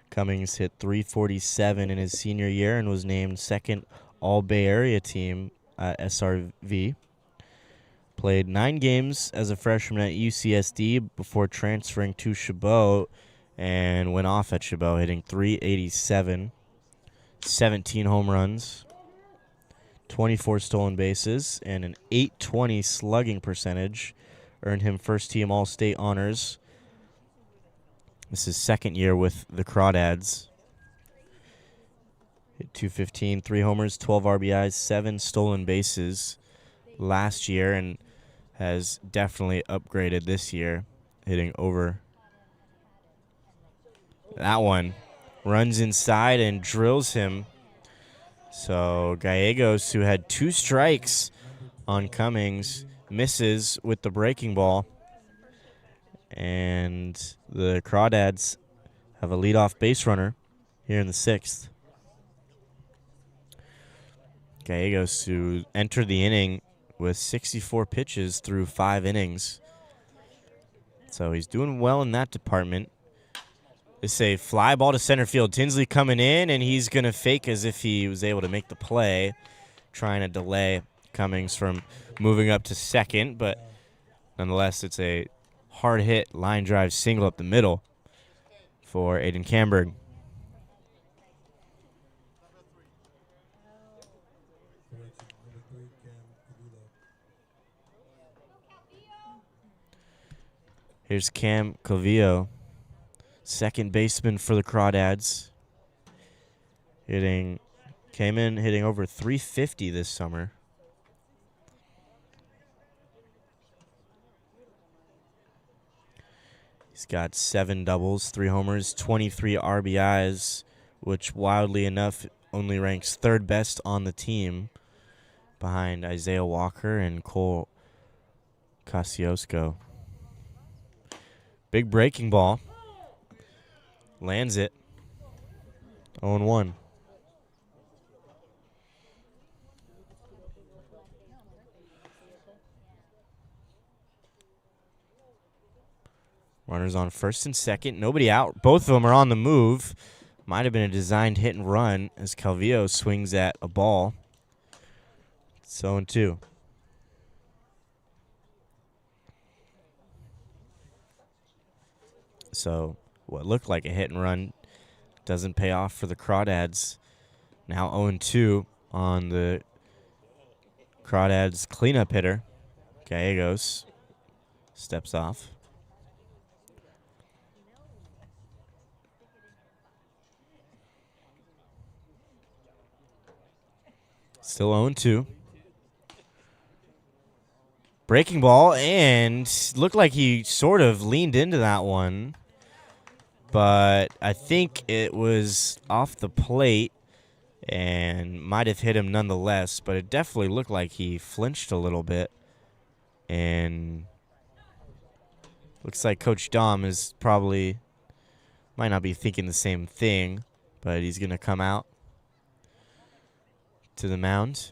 Cummings hit .347 in his senior year and was named second All-Bay Area team at SRV. Played 9 games as a freshman at UCSD before transferring to Chabot and went off at Chabot, hitting .387, 17 home runs, 24 stolen bases, and an .820 slugging percentage. Earned him first-team All-State honors. This is second year with the Crawdads. Hit .215, 3 homers, 12 RBIs, 7 stolen bases last year, and has definitely upgraded this year, hitting over. That one runs inside and drills him. So Gallegos, who had 2 strikes on Cummings, misses with the breaking ball. And the Crawdads have a leadoff base runner here in the 6th. Gallegos, who entered the inning with 64 pitches through 5 innings. So he's doing well in that department. It's a fly ball to center field. Tinsley coming in, and he's going to fake as if he was able to make the play, trying to delay Cummings from moving up to second. But nonetheless, it's a hard hit line drive single up the middle for Aiden Camberg. Here's Cam Calvillo, second baseman for the Crawdads. Came in hitting over .350 this summer. He's got 7 doubles, 3 homers, 23 RBIs, which wildly enough only ranks 3rd best on the team behind Isaiah Walker and Cole Kosciuszko. Big breaking ball. Lands it. 0-1. Runners on first and second. Nobody out. Both of them are on the move. Might have been a designed hit and run as Calvillo swings at a ball. It's 0-2. So what looked like a hit and run doesn't pay off for the Crawdads. Now 0-2 on the Crawdads cleanup hitter. Gallegos steps off. Still 0-2. Breaking ball, and looked like he sort of leaned into that one. But I think it was off the plate and might have hit him nonetheless. But it definitely looked like he flinched a little bit. And looks like Coach Dom is probably, might not be thinking the same thing, but he's going to come out to the mound.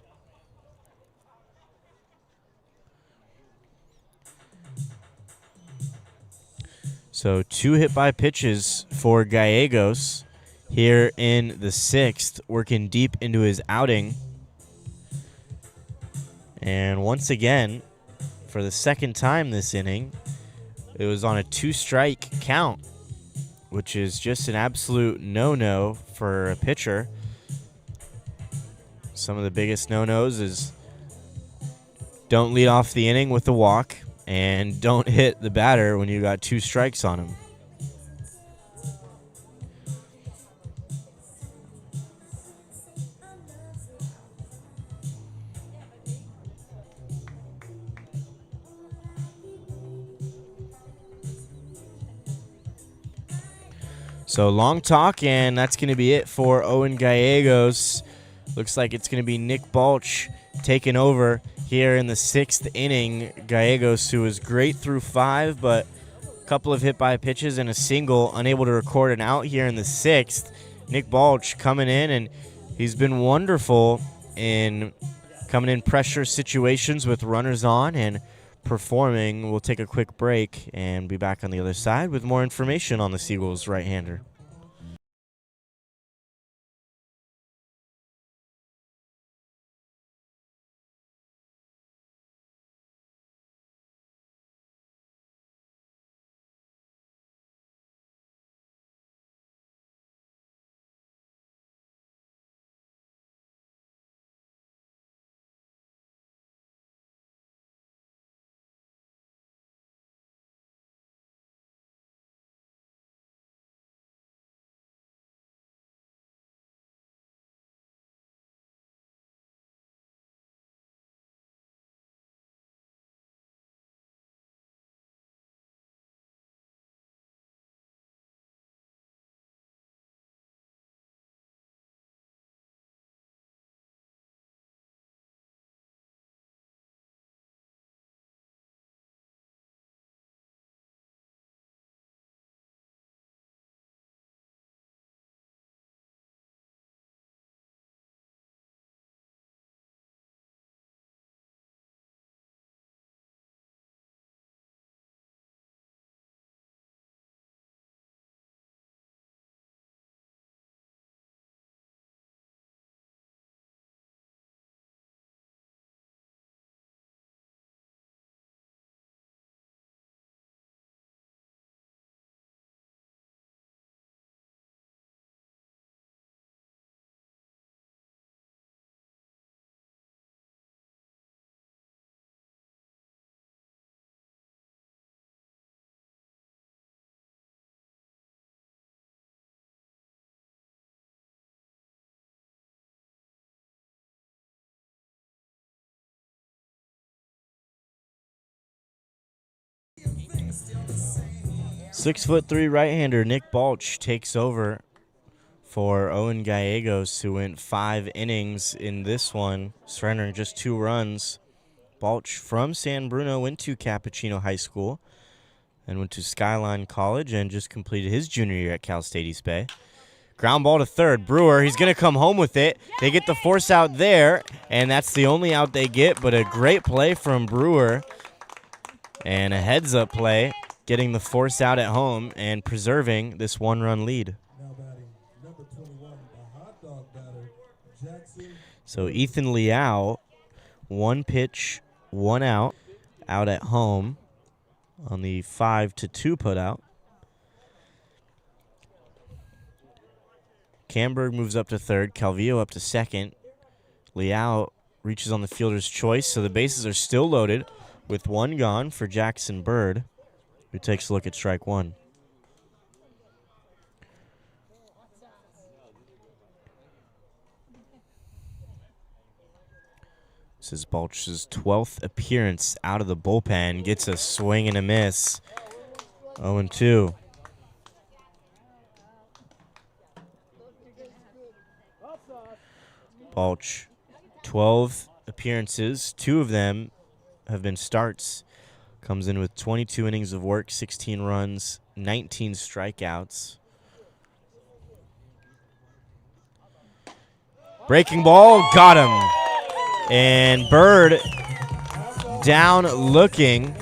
So 2 hit by pitches for Gallegos here in the 6th, working deep into his outing. And once again, for the second time this inning, it was on a 2-strike count, which is just an absolute no-no for a pitcher. Some of the biggest no-nos is don't lead off the inning with a walk, and don't hit the batter when you got 2 strikes on him. So long talk, and that's going to be it for Owen Gallegos. Looks like it's going to be Nick Balch taking over here in the 6th inning. Gallegos, who was great through 5, but a couple of hit-by pitches and a single, unable to record an out here in the 6th. Nick Balch coming in, and he's been wonderful in coming in pressure situations with runners on and performing. We'll take a quick break and be back on the other side with more information on the Seagulls right-hander. "6'3" right-hander Nick Balch takes over for Owen Gallegos, who went 5 innings in this one, surrendering just 2 runs. Balch from San Bruno went to Cappuccino High School and went to Skyline College and just completed his junior year at Cal State East Bay. Ground ball to third. Brewer, he's going to come home with it. They get the force out there, and that's the only out they get, but a great play from Brewer and a heads-up play, getting the force out at home and preserving this 1-run lead. So Ethan Liao, 1 pitch, 1 out at home on the 5-2 putout. Camberg moves up to third, Calvillo up to second. Liao reaches on the fielder's choice, so the bases are still loaded with 1 gone for Jackson Bird, who takes a look at strike 1. This is Balch's 12th appearance out of the bullpen. Gets a swing and a miss. 0-2. Balch, 12 appearances. 2 of them have been starts. Comes in with 22 innings of work, 16 runs, 19 strikeouts. Breaking ball, got him. And Bird down looking.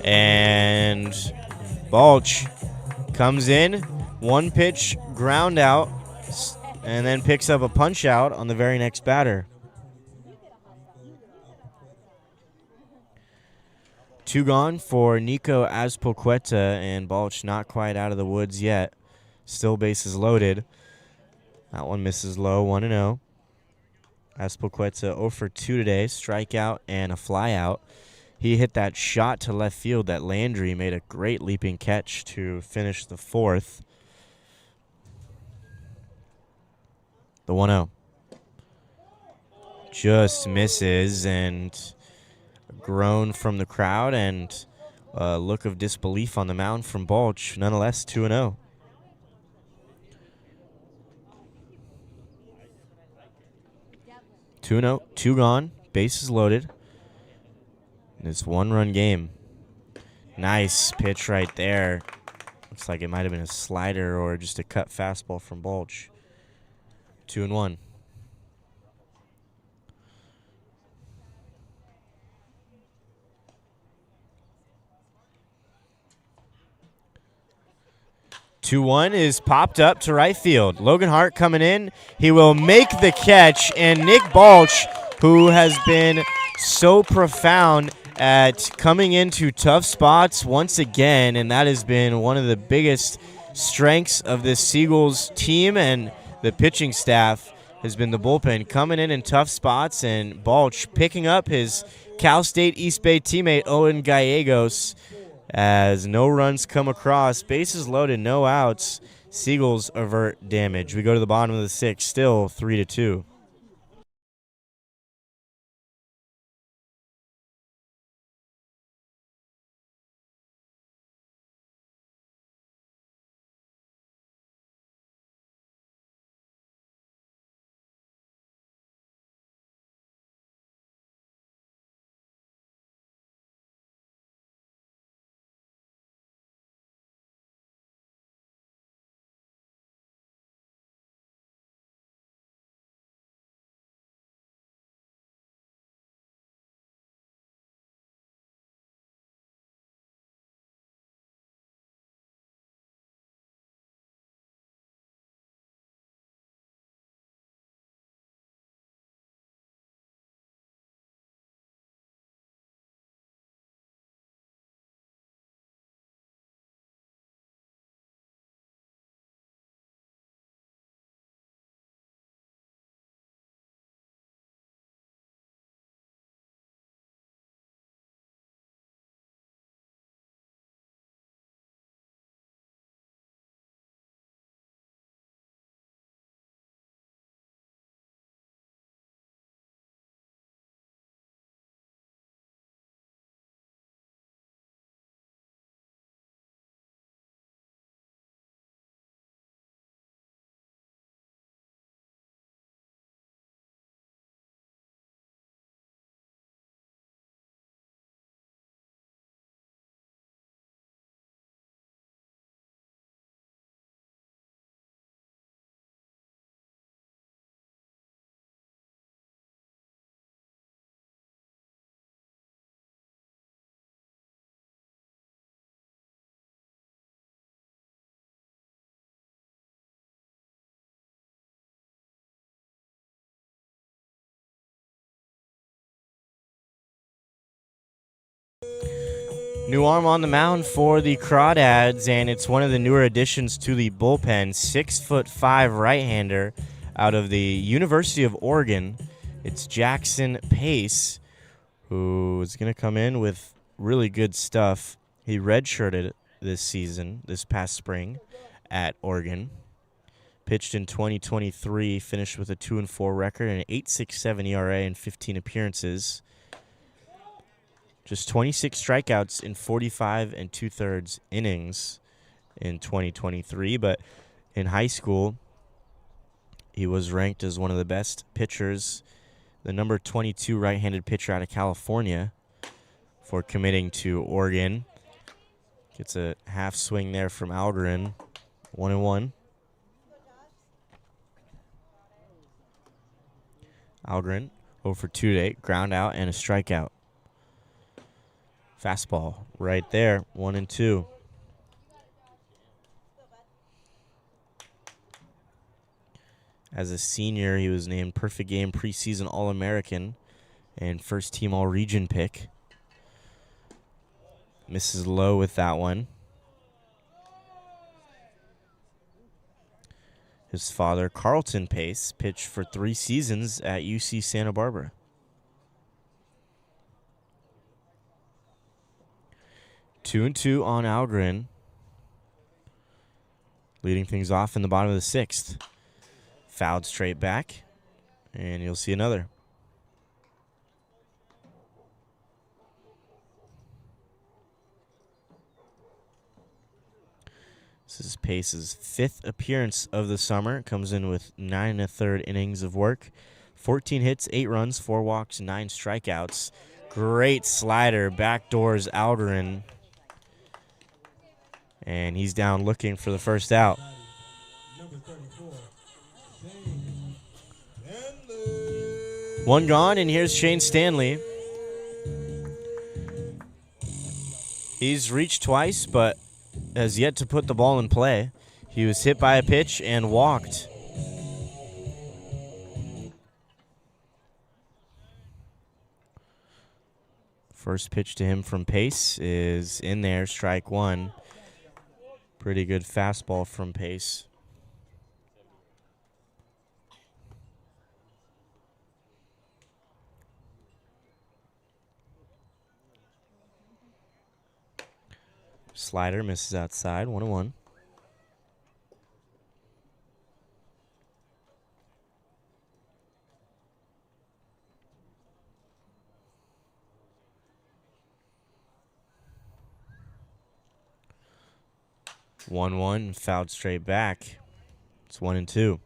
And Balch comes in, 1 pitch, ground out, and then picks up a punch out on the very next batter. 2 gone for Nico Azpilicueta, and Balch not quite out of the woods yet. Still bases loaded. That one misses low, 1-0. Azpilicueta 0 for 2 today, strikeout and a flyout. He hit that shot to left field that Landry made a great leaping catch to finish the 4th. The 1-0. Just misses, and a groan from the crowd and a look of disbelief on the mound from Balch. Nonetheless, 2-0. 2-0, 2 gone, bases loaded. It's 1-run game. Nice pitch right there. Looks like it might have been a slider or just a cut fastball from Bulch. 2-1. Two one is popped up to right field. Logan Hart coming in. He will make the catch, and Nick Balch, who has been so profound at coming into tough spots once again, and that has been one of the biggest strengths of this Seagulls team and the pitching staff, has been the bullpen coming in tough spots, and Balch picking up his Cal State East Bay teammate Owen Gallegos as no runs come across. Bases loaded, no outs. Seagulls avert damage. We go to the bottom of the sixth, still 3-2. New arm on the mound for the Crawdads, and it's one of the newer additions to the bullpen. 6'5" right-hander out of the University of Oregon. It's Jackson Pace, who is going to come in with really good stuff. He redshirted this past spring at Oregon. Pitched in 2023, finished with a 2-4 record and an 8.67 ERA in 15 appearances. Just 26 strikeouts in 45 2/3 innings in 2023. But in high school, he was ranked as one of the best pitchers, the number 22 right-handed pitcher out of California, for committing to Oregon. Gets a half swing there from Algarin. 1-1. Algarin 0 for 2 today. Ground out and a strikeout. Fastball right there, 1-2. As a senior, he was named Perfect Game Preseason All-American and First Team All-Region pick. Misses low with that one. His father, Carlton Pace, pitched for 3 seasons at UC Santa Barbara. 2-2 on Algarin. Leading things off in the bottom of the sixth. Fouled straight back, and you'll see another. This is Pace's 5th appearance of the summer. Comes in with 9 1/3 innings of work, 14 hits, 8 runs, 4 walks, 9 strikeouts. Great slider, backdoors Alderin. And he's down looking for the first out. One gone, and here's Shane Stanley. He's reached twice, but has yet to put the ball in play. He was hit by a pitch and walked. First pitch to him from Pace is in there, strike one. Pretty good fastball from Pace. Slider misses outside, 1-1. One, fouled straight back. It's 1-2.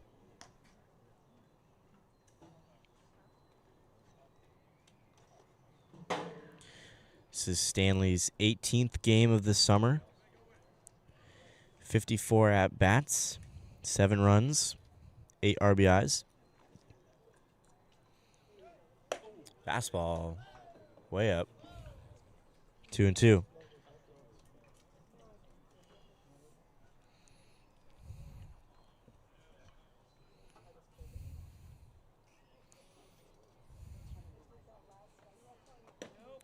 This is Stanley's 18th game of the summer. 54 at-bats, 7 runs, 8 RBIs. Fastball way up. 2-2.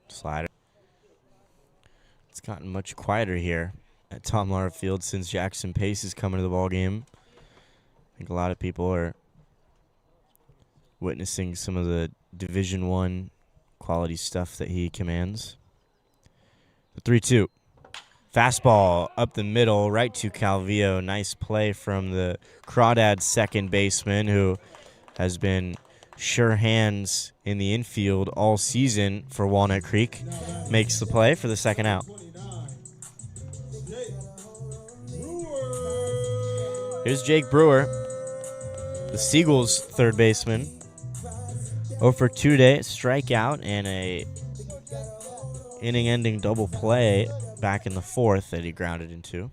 Slider. It's gotten much quieter here at Tom Lara Field since Jackson Pace is coming to the ball game. I think a lot of people are witnessing some of the Division I quality stuff that he commands. The 3-2. Fastball up the middle, right to Calvillo. Nice play from the Crawdads second baseman, who has been sure hands in the infield all season for Walnut Creek. Makes the play for the second out. Here's Jake Brewer, the Seagulls third baseman. 0 for 2 today, strikeout and a inning-ending double play back in the fourth that he grounded into.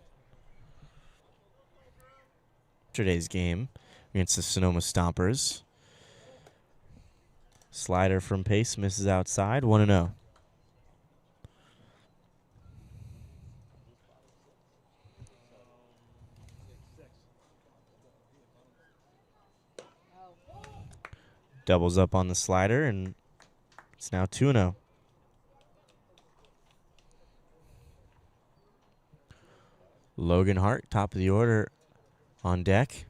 Yesterday's game against the Sonoma Stompers. Slider from Pace misses outside, 1-0. Doubles up on the slider, and it's now 2-0. Logan Hart, top of the order, on deck.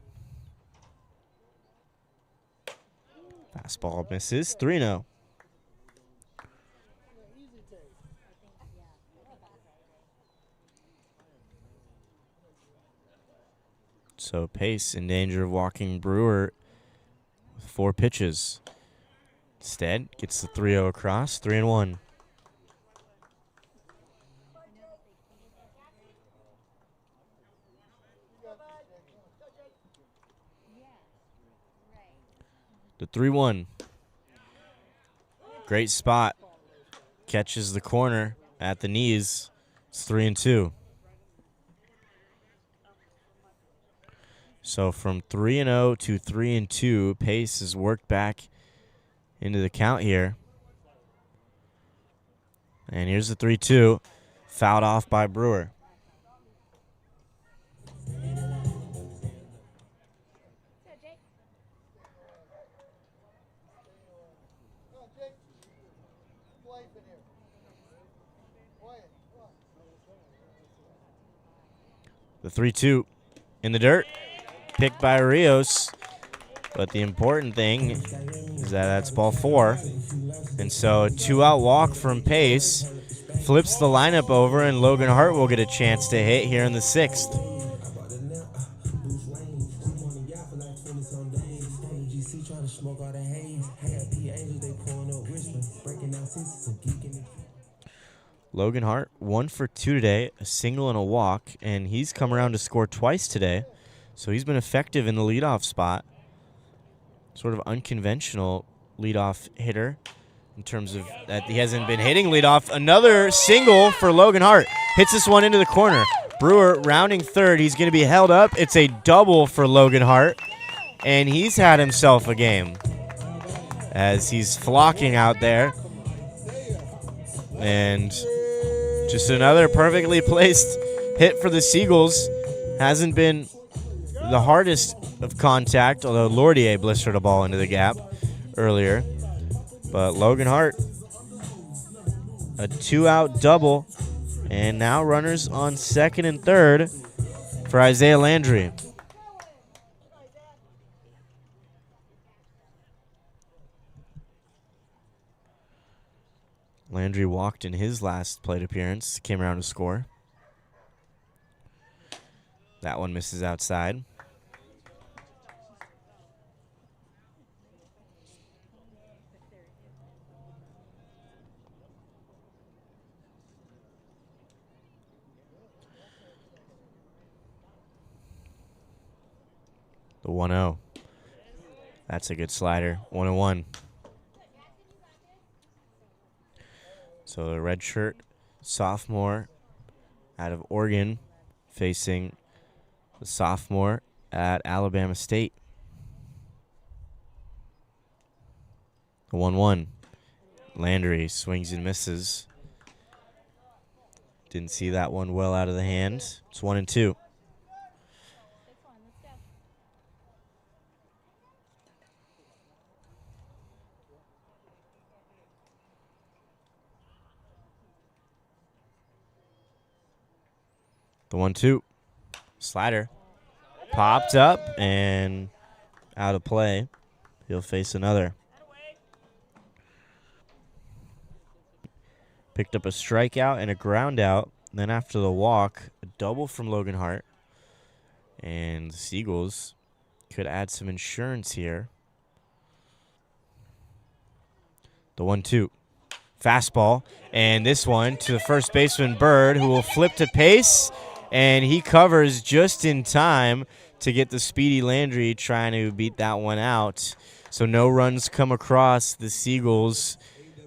Fastball misses, 3-0. So Pace in danger of walking Brewer with 4 pitches. Instead, gets the 3-0 across, 3-1. The 3-1. Great spot. Catches the corner at the knees. It's 3-2. So from 3-0 to 3-2, Pace has worked back into the count here. And here's the 3-2. Fouled off by Brewer. The 3-2 in the dirt, picked by Rios. But the important thing is that that's ball 4. And so a 2-out walk from Pace flips the lineup over, and Logan Hart will get a chance to hit here in the 6th. Logan Hart, 1 for 2 today, a single and a walk, and he's come around to score twice today. So he's been effective in the leadoff spot. sort of unconventional leadoff hitter in terms of that he hasn't been hitting leadoff. Another single for Logan Hart. Hits this one into the corner. Brewer rounding third. He's going to be held up. It's a double for Logan Hart, and he's had himself a game as he's flocking out there. And just another perfectly placed hit for the Seagulls. Hasn't been the hardest of contact, although Lordier blistered a ball into the gap earlier. But Logan Hart, a 2-out double, and now runners on second and third for Isaiah Landry. Landry walked in his last plate appearance, came around to score. That one misses outside. The 1-0. That's a good slider. 1-1. So the redshirt sophomore out of Oregon facing the sophomore at Alabama State. The 1-1. Landry swings and misses. Didn't see that one well out of the hand. It's 1-2. The 1-2. Slider. Popped up and out of play. He'll face another. Picked up a strikeout and a ground out. Then after the walk, a double from Logan Hart. And the Seagulls could add some insurance here. The 1-2. Fastball. And this one to the first baseman, Bird, who will flip to pace. And he covers just in time to get the speedy Landry trying to beat that one out. So no runs come across. The Seagulls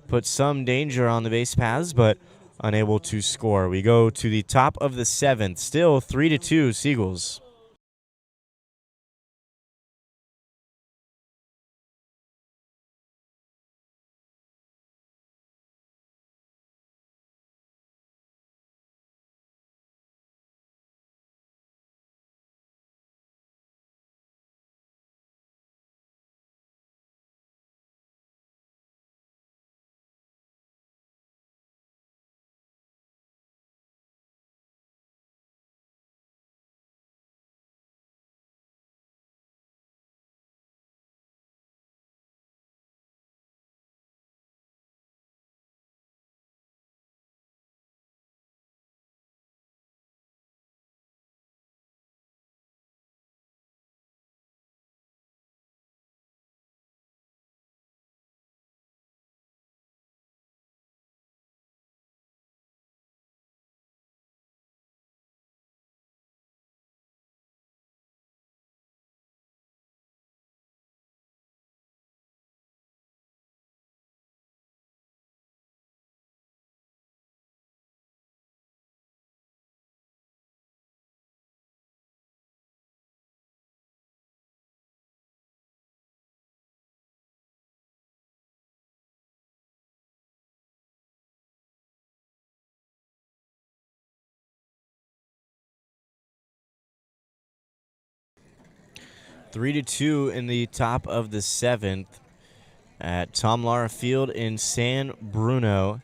put some danger on the base paths, but unable to score. We go to the top of the seventh. Still 3-2 Seagulls. Three to two in the top of the seventh at Tom Lara Field in San Bruno,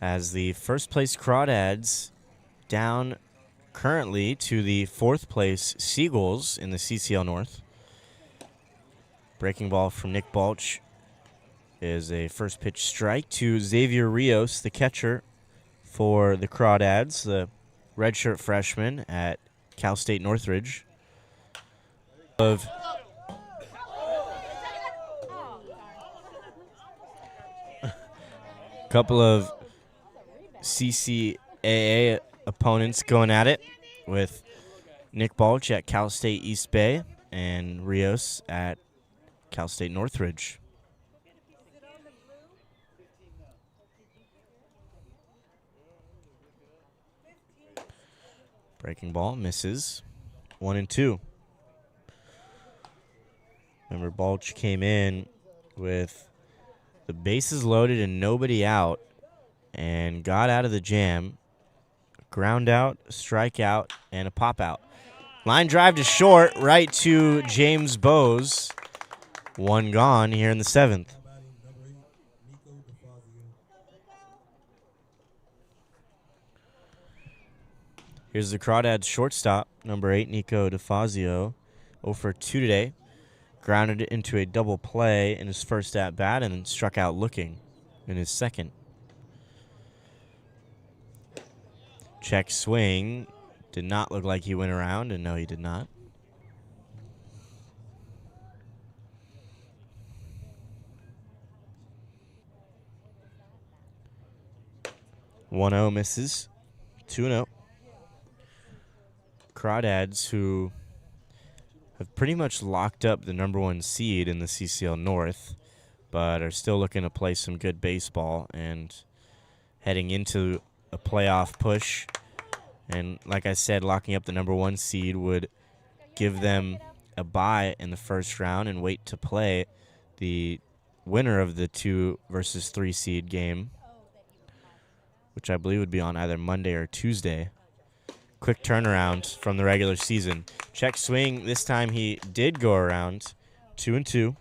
as the first place Crawdads down currently to the fourth place Seagulls in the CCL-North. Breaking ball from Nick Balch is a first pitch strike to Xavier Rios, the catcher for the Crawdads, the redshirt freshman at Cal State Northridge. Of couple of CCAA opponents going at it, with Nick Balch at Cal State East Bay and Rios at Cal State Northridge. Breaking ball misses. 1-2. Remember, Balch came in with the bases loaded and nobody out and got out of the jam. Ground out, strike out, and a pop out. Line drive to short, right to James Bowes. One gone here in the 7th. Here's the Crawdads shortstop, number 8, Nico DeFazio. 0 for 2 today. Grounded it into a double play in his first at-bat and then struck out looking in his second. Check swing. Did not look like he went around, and no, he did not. 1-0 misses. 2-0. Crawdads, who have pretty much locked up the number 1 seed in the CCL-North, but are still looking to play some good baseball and heading into a playoff push. And like I said, locking up the number 1 seed would give them a bye in the first round and wait to play the winner of the 2 versus 3 seed game, which I believe would be on either Monday or Tuesday. Quick turnaround from the regular season. Check swing. This time he did go around. 2-2.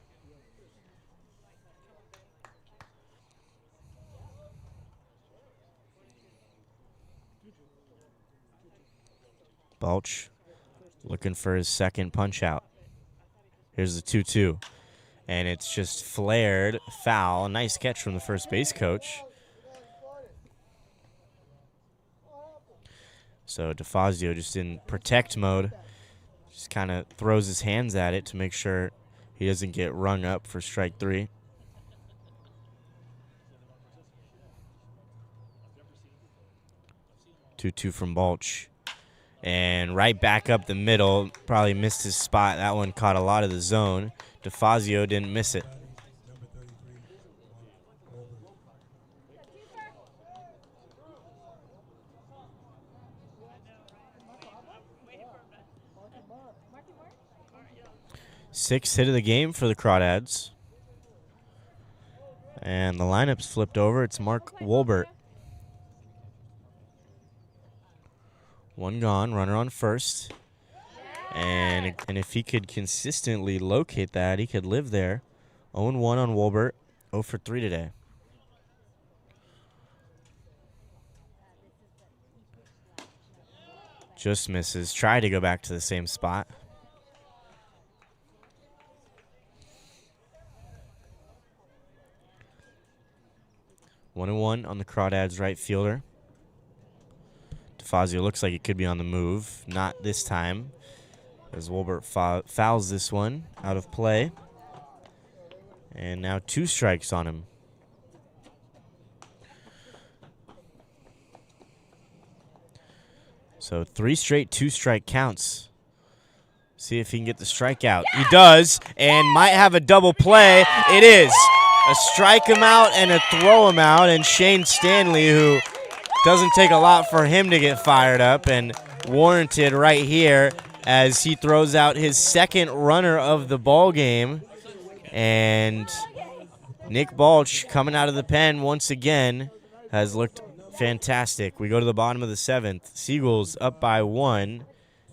Balch looking for his second punch out. Here's the 2-2. And it's just flared foul. Nice catch from the first base coach. So DeFazio just in protect mode. Just kind of throws his hands at it to make sure he doesn't get rung up for strike 3. Two from Balch. And right back up the middle. Probably missed his spot. That one caught a lot of the zone. DeFazio didn't miss it. Sixth hit of the game for the Crawdads. And the lineup's flipped over. It's Mark Wolbert. One gone, runner on first. And if he could consistently locate that, he could live there. 0-1 on Wolbert. 0 for 3 today. Just misses. Tried to go back to the same spot. One and one on the Crawdads right fielder. DeFazio looks like it could be on the move. Not this time, as Wolbert fouls this one out of play. And now 2 strikes on him. So 3 straight 2-strike counts. See if he can get the strikeout. He does, and might have a double play. It is. A strike him out and a throw him out. And Shane Stanley, who doesn't take a lot for him to get fired up, and warranted right here as he throws out his second runner of the ball game. And Nick Balch coming out of the pen once again has looked fantastic. We go to the bottom of the 7th. Seagulls up by 1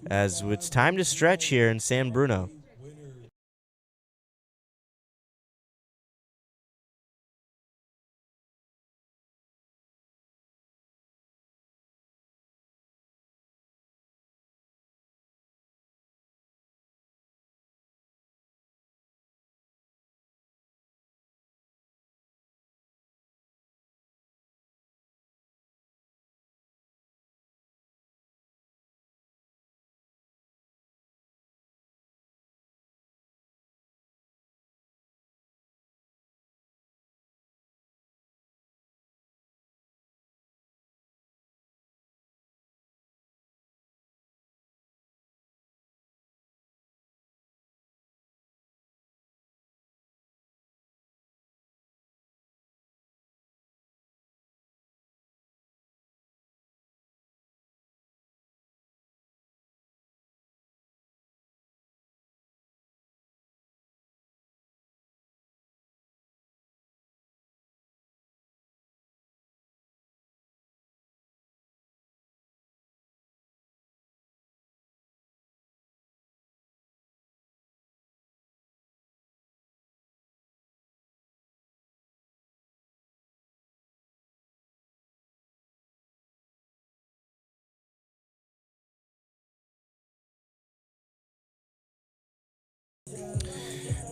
as it's time to stretch here in San Bruno.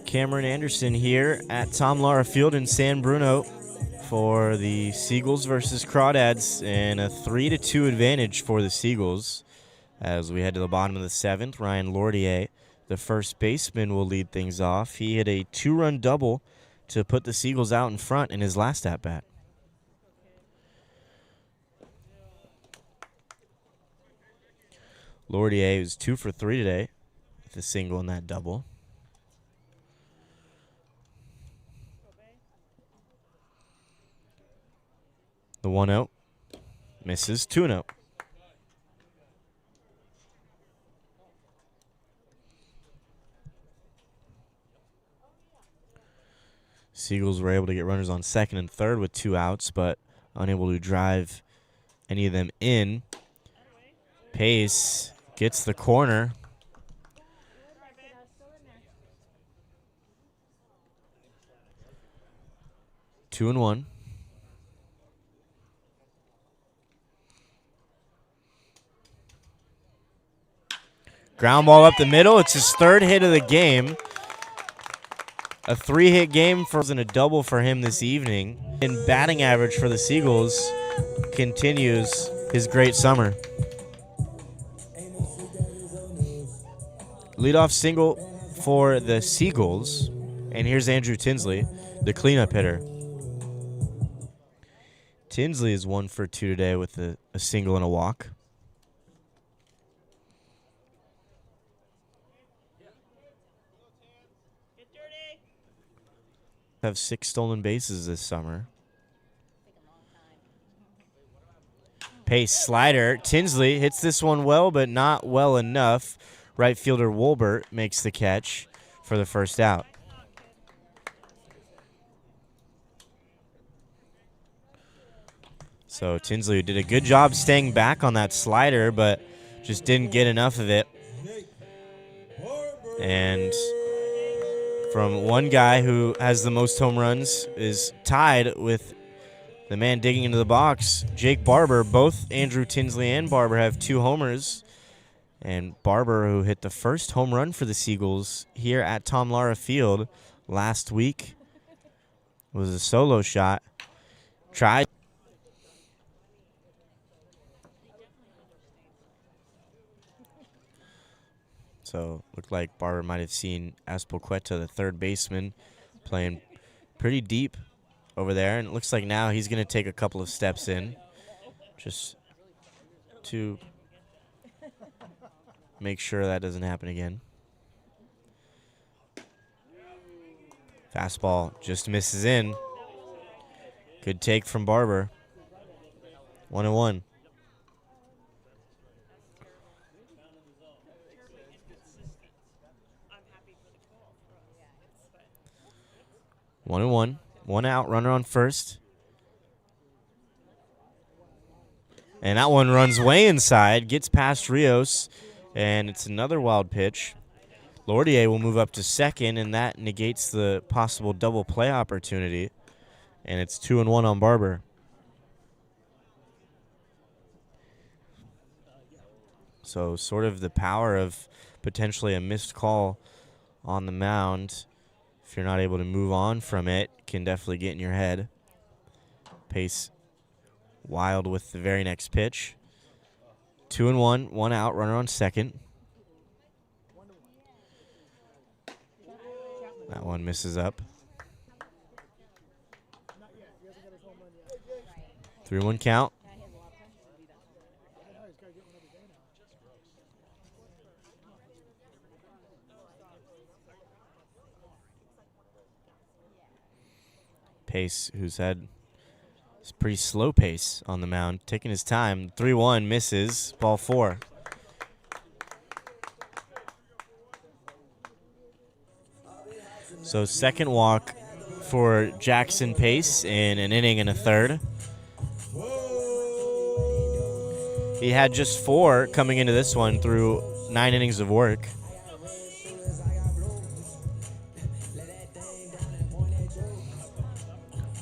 Cameron Anderson here at Tom Lara Field in San Bruno for the Seagulls versus Crawdads, and a 3-2 advantage for the Seagulls. As we head to the bottom of the 7th, Ryan Lordier, the first baseman, will lead things off. He hit a 2-run double to put the Seagulls out in front in his last at-bat. Lordier was 2 for 3 today with a single and that double. The 1-0 misses. 2-0. Seagulls were able to get runners on second and third with 2 outs, but unable to drive any of them in. Pace gets the corner. Two and one. Ground ball up the middle. It's his 3rd hit of the game. A 3-hit game and a double for him this evening. And batting average for the Seagulls continues his great summer. Leadoff single for the Seagulls. And here's Andrew Tinsley, the cleanup hitter. Tinsley is 1 for 2 today with a single and a walk. Have 6 stolen bases this summer. Pace slider. Tinsley hits this one well, but not well enough. Right fielder Wolbert makes the catch for the first out. So Tinsley did a good job staying back on that slider, but just didn't get enough of it. And from one guy who has the most home runs is tied with the man digging into the box, Jake Barber. Both Andrew Tinsley and Barber have 2 homers. And Barber, who hit the first home run for the Seagulls here at Tom Lara Field last week, was a solo shot. Tried. So looked like Barber might have seen Azpilicueta, the third baseman, playing pretty deep over there. And it looks like now he's going to take a couple of steps in just to make sure that doesn't happen again. Fastball just misses in. Good take from Barber. 1-1. 1-1. 1 out, runner on first. And that one runs way inside, gets past Rios, and it's another wild pitch. Lordier will move up to second, and that negates the possible double play opportunity. And it's 2-1 on Barber. So sort of the power of potentially a missed call on the mound. If you're not able to move on from it, can definitely get in your head. Pace wild with the very next pitch. 2-1, 1 out, runner on second. That one misses up. 3-1 count. Pace, who's had this pretty slow pace on the mound, taking his time. 3-1 misses, ball 4. So second walk for Jackson Pace in an inning and a third. He had just 4 coming into this one through 9 innings of work.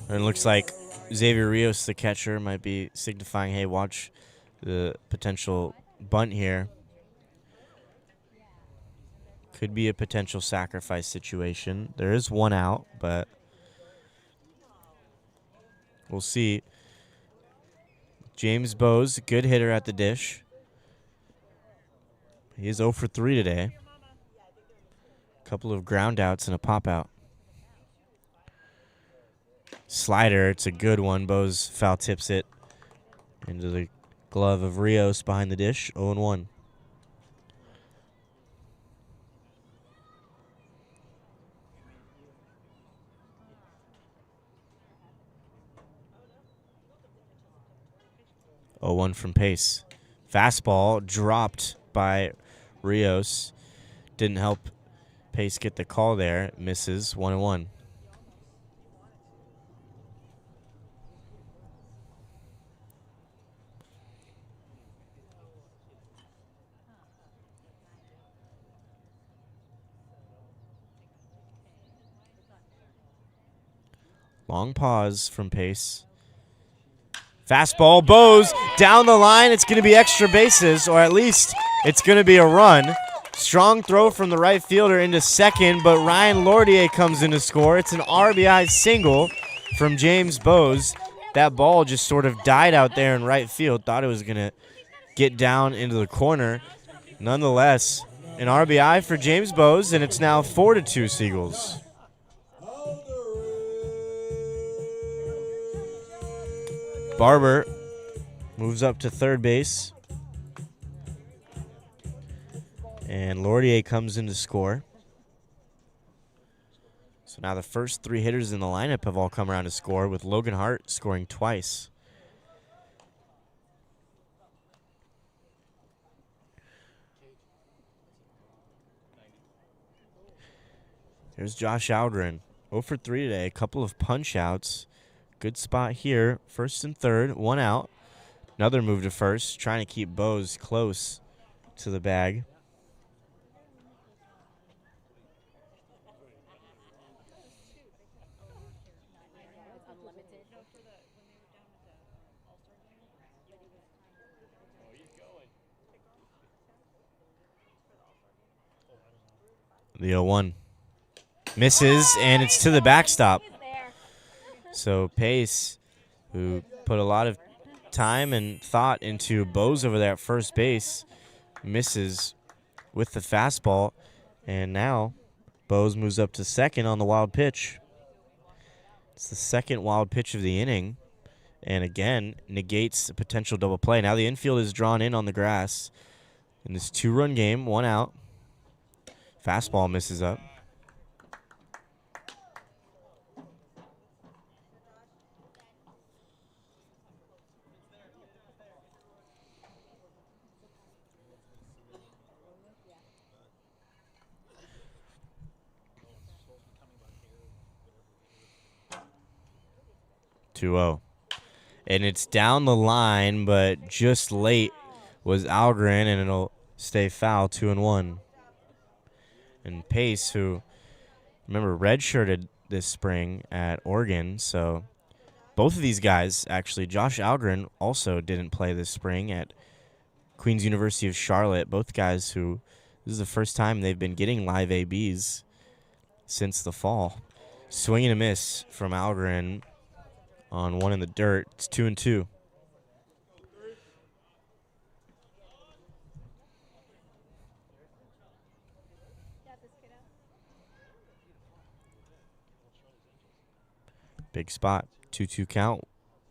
And it looks like Xavier Rios, the catcher, might be signifying, hey, watch the potential bunt here. Could be a potential sacrifice situation. There is one out, but we'll see. James Bowes, good hitter at the dish. He is 0 for 3 today. A couple of ground outs and a pop out. Slider, it's a good one. Bowes foul tips it into the glove of Rios behind the dish. 0-1. Oh, 1 from Pace. Fastball dropped by Rios. Didn't help Pace get the call there. Misses. 1-1. Long pause from Pace. Fastball, Bowes, down the line. It's going to be extra bases, or at least it's going to be a run. Strong throw from the right fielder into second, but Ryan Lordier comes in to score. It's an RBI single from James Bowes. That ball just sort of died out there in right field. Thought it was going to get down into the corner. Nonetheless, an RBI for James Bowes, and it's now 4-2 Seagulls. Barber moves up to third base. And Lordier comes in to score. So now the first 3 hitters in the lineup have all come around to score, with Logan Hart scoring twice. There's Josh Algren. 0 for 3 today. A couple of punch outs. Good spot here. First and third. 1 out. Another move to first. Trying to keep Bowes close to the bag. The 0-1. Misses, and it's to the backstop. So Pace, who put a lot of time and thought into Bowes over there at first base, misses with the fastball. And now Bowes moves up to second on the wild pitch. It's the second wild pitch of the inning. And again, negates a potential double play. Now the infield is drawn in on the grass. In this 2-run game, 1 out. Fastball misses up. And it's down the line, but just late was Algren, and it'll stay foul. 2-1. And Pace, who, remember, redshirted this spring at Oregon, so both of these guys, actually, Josh Algren also didn't play this spring at Queen's University of Charlotte. Both guys who, this is the first time they've been getting live ABs since the fall. Swing and a miss from Algren on 1 in the dirt. It's 2-2. Big spot. 2-2 count.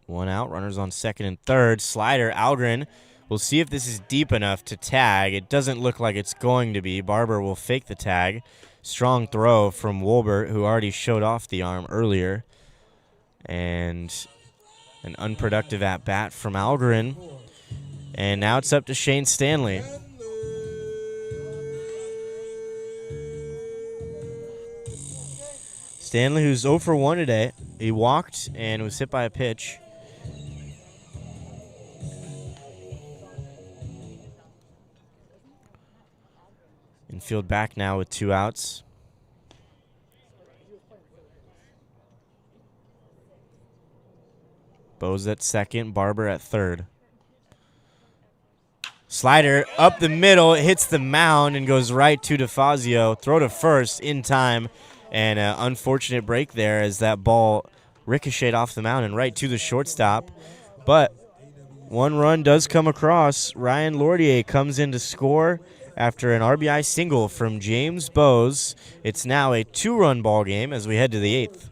1 out. Runners on second and third. Slider. Algren. We'll see if this is deep enough to tag. It doesn't look like it's going to be. Barber will fake the tag. Strong throw from Wolbert, who already showed off the arm earlier. And an unproductive at-bat from Algren. And now it's up to Shane Stanley. Stanley, who's 0 for 1 today. He walked and was hit by a pitch. Infield back now with 2 outs. Bowes at second, Barber at third. Slider up the middle, hits the mound and goes right to DeFazio. Throw to first in time, and an unfortunate break there as that ball ricocheted off the mound and right to the shortstop. But one run does come across. Ryan Lordier comes in to score after an RBI single from James Bowes. It's now a 2-run ball game as we head to the 8th.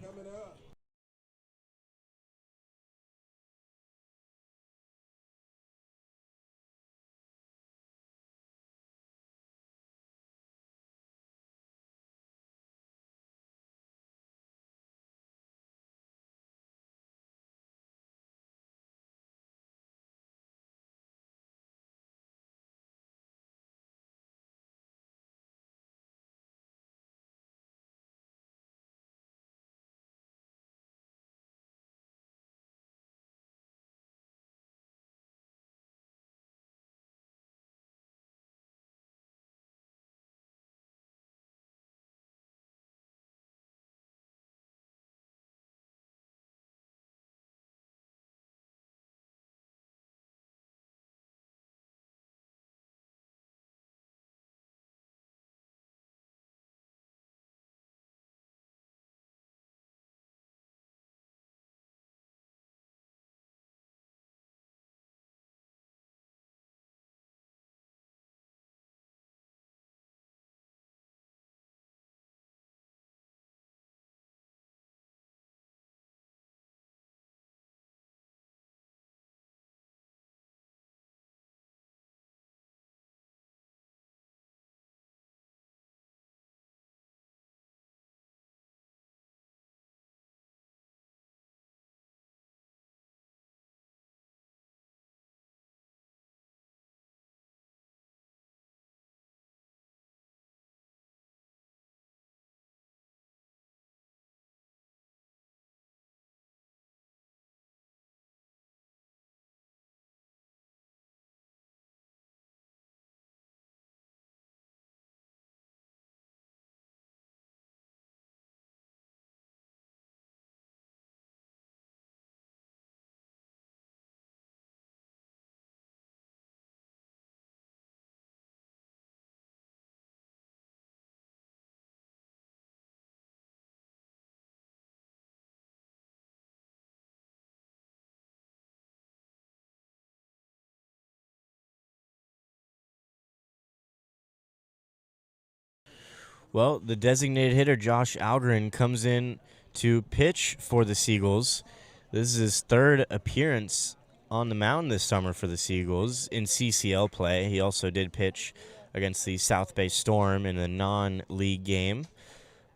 Well, the designated hitter, Josh Algren, comes in to pitch for the Seagulls. This is his third appearance on the mound this summer for the Seagulls in CCL play. He also did pitch against the South Bay Storm in a non-league game.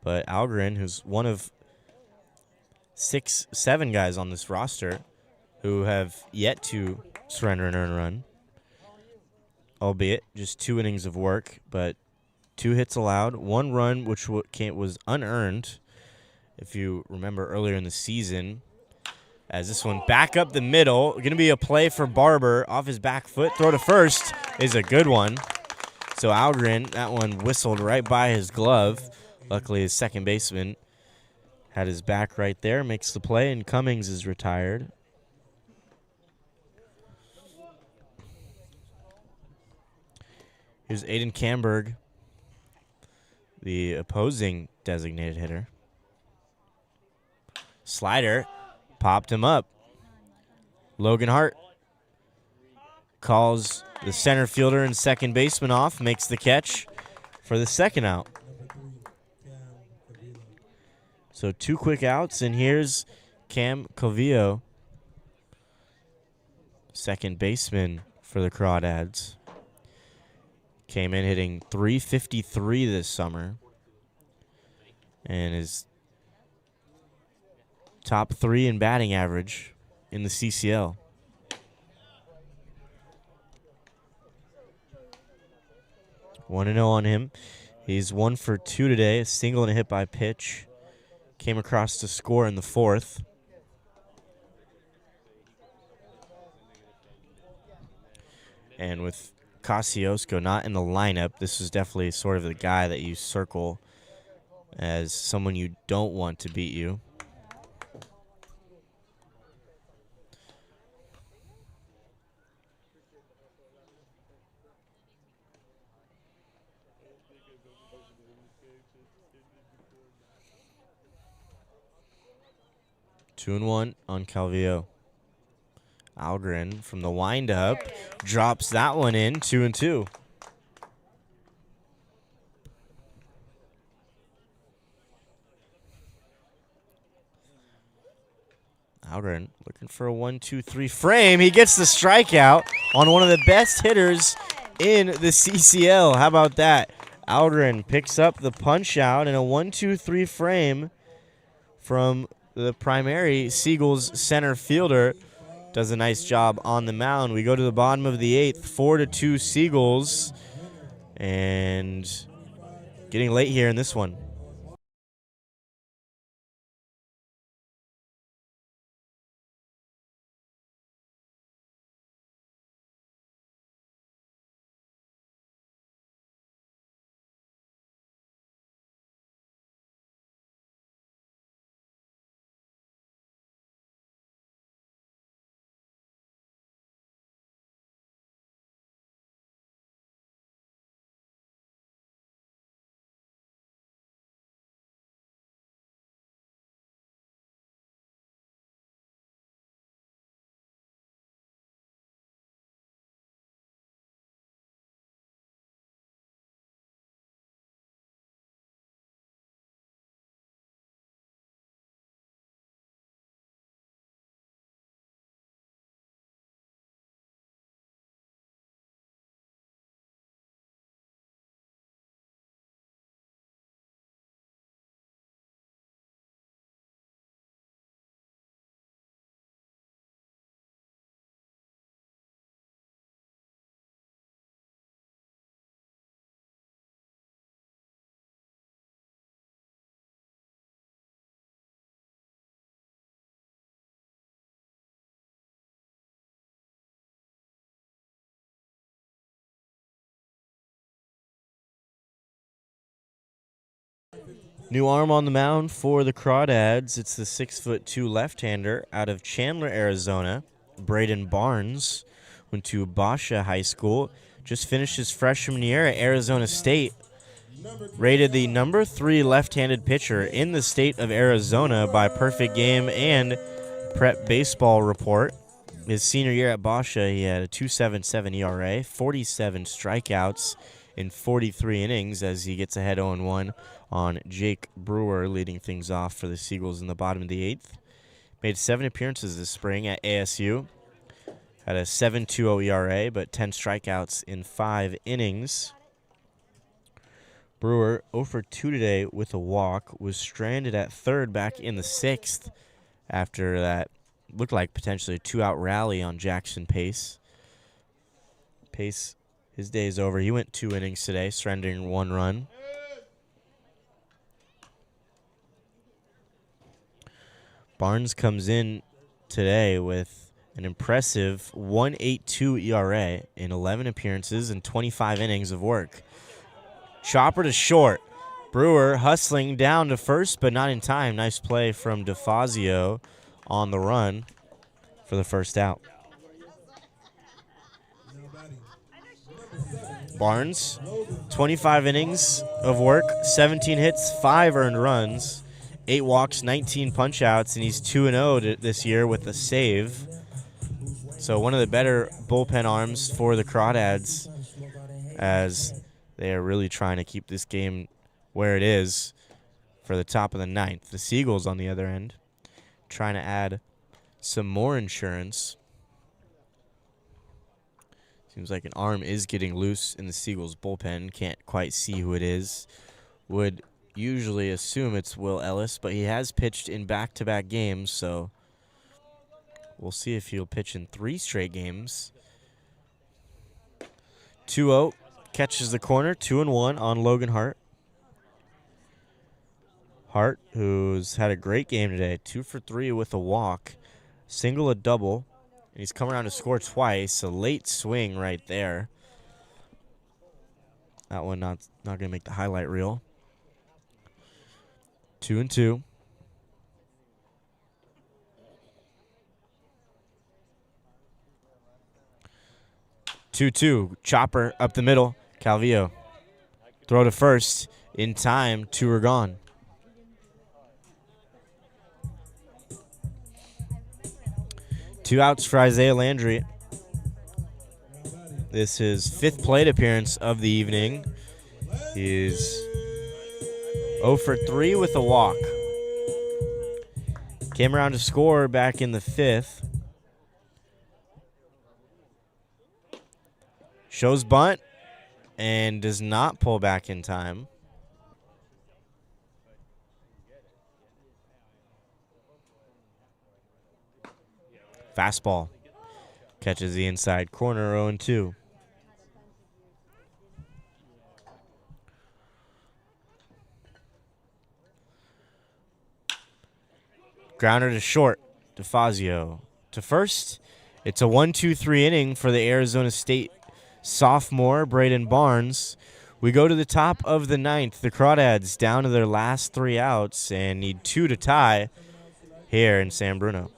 But Algren, who's one of 7 guys on this roster who have yet to surrender an earned run, albeit just 2 innings of work, but 2 hits allowed, 1 run which was unearned, if you remember earlier in the season. As this one back up the middle, going to be a play for Barber off his back foot. Throw to first is a good one. So Algren, that one whistled right by his glove. Luckily, his second baseman had his back right there, makes the play, and Cummings is retired. Here's Aiden Camberg, the opposing designated hitter. Slider popped him up. Logan Hart calls the center fielder and second baseman off, makes the catch for the second out. So 2 quick outs, and here's Cam Calvillo, second baseman for the Crawdads. Came in hitting .353 this summer and is top 3 in batting average in the CCL. One 1-0 on him. He's 1 for 2 today, a single and a hit by pitch. Came across to score in the 4th. And with Kosciuszko not in the lineup, this is definitely sort of the guy that you circle as someone you don't want to beat you. 2-1 on Calvillo. Algren from the windup drops that one in. 2-2. Algren looking for a 1-2-3 frame. He gets the strikeout on one of the best hitters in the CCL. How about that? Algren picks up the punch out in a 1-2-3 frame from the primary Seagulls center fielder. Does a nice job on the mound. We go to the bottom of the 8th, 4-2 Seagulls. And getting late here in this one. New arm on the mound for the Crawdads. It's the 6'2" left-hander out of Chandler, Arizona. Braden Barnes went to Basha High School. Just finished his freshman year at Arizona State. Rated the number 3 left-handed pitcher in the state of Arizona by Perfect Game and Prep Baseball Report. His senior year at Basha, he had a 2.77 ERA, 47 strikeouts in 43 innings as he gets ahead 0-1 on Jake Brewer, leading things off for the Seagulls in the bottom of the 8th. Made 7 appearances this spring at ASU. Had a 7.20 ERA, but 10 strikeouts in 5 innings. Brewer 0 for 2 today with a walk. Was stranded at third back in the 6th after that looked like potentially a 2-out rally on Jackson Pace. Pace, his day is over. He went 2 innings today, surrendering 1 run. Barnes comes in today with an impressive 1.82 ERA in 11 appearances and 25 innings of work. Chopper to short. Brewer hustling down to first, but not in time. Nice play from DeFazio on the run for the first out. Barnes, 25 innings of work, 17 hits, 5 earned runs, 8 walks, 19 punch-outs, and he's 2-0 this year with a save. So one of the better bullpen arms for the Crawdads as they are really trying to keep this game where it is for the top of the 9th. The Seagulls, on the other end, trying to add some more insurance. Seems like an arm is getting loose in the Seagulls bullpen. Can't quite see who it is. Would usually assume it's Will Ellis, but he has pitched in back-to-back games, so we'll see if he'll pitch in 3 straight games. 2-0, catches the corner, 2-1 on Logan Hart. Hart, who's had a great game today, 2 for 3 with a walk, single, a double. And he's come around to score twice. A late swing right there. That one not going to make the highlight reel. 2-2. 2-2. Chopper up the middle. Calvillo. Throw to first. In time. 2 are gone. 2 outs for Isaiah Landry. This is 5th plate appearance of the evening. He's 0 for 3 with a walk. Came around to score back in the 5th. Shows bunt and does not pull back in time. Fastball. Catches the inside corner, 0-2. Grounder to short. DeFazio to first. It's a 1-2-3 inning for the Arizona State sophomore, Braden Barnes. We go to the top of the 9th. The Crawdads down to their last 3 outs and need 2 to tie here in San Bruno.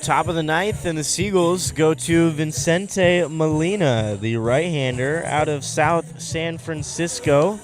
Top of the 9th, and the Seagulls go to Vicente Molina, the right-hander out of South San Francisco.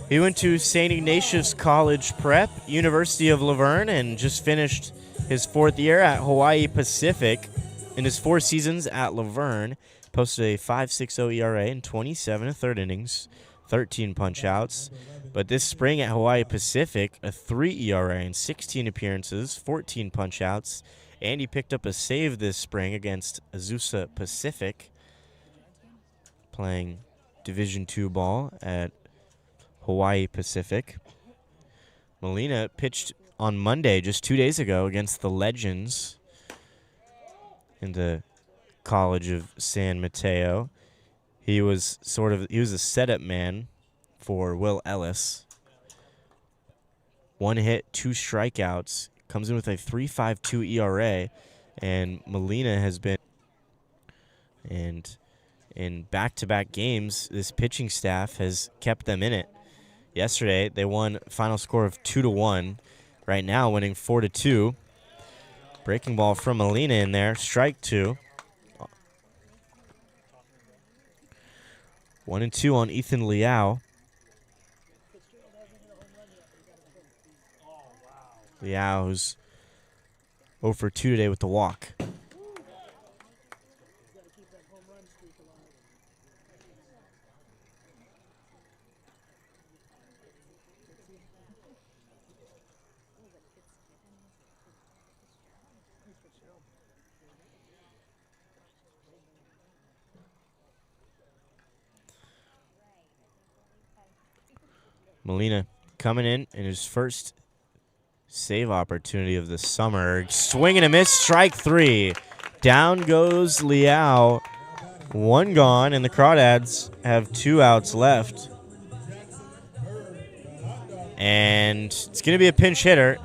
He went to St. Ignatius College Prep, University of Laverne, and just finished his 4th year at Hawaii Pacific. In his 4 seasons at Laverne, posted a 5.60 ERA in 27 1/3 innings, 13 punch-outs. But this spring at Hawaii Pacific, a 3 ERA in 16 appearances, 14 punch-outs, and he picked up a save this spring against Azusa Pacific, playing Division II ball at Hawaii Pacific. Molina pitched on Monday, just 2 days ago, against the Legends in the College of San Mateo. He was a setup man for Will Ellis. 1 hit, 2 strikeouts. Comes in with a 3.52 ERA, and Molina has been, and in back-to-back games, this pitching staff has kept them in it. Yesterday, they won final score of 2-1. Right now, winning 4-2. Breaking ball from Molina in there, strike 2. 1-2 on Ethan Liao. Liao, who's 0 for 2 today with the walk. Molina coming in his first save opportunity of the summer. Swing and a miss, strike 3. Down goes Liao. 1 gone, and the Crawdads have 2 outs left. And it's going to be a pinch hitter,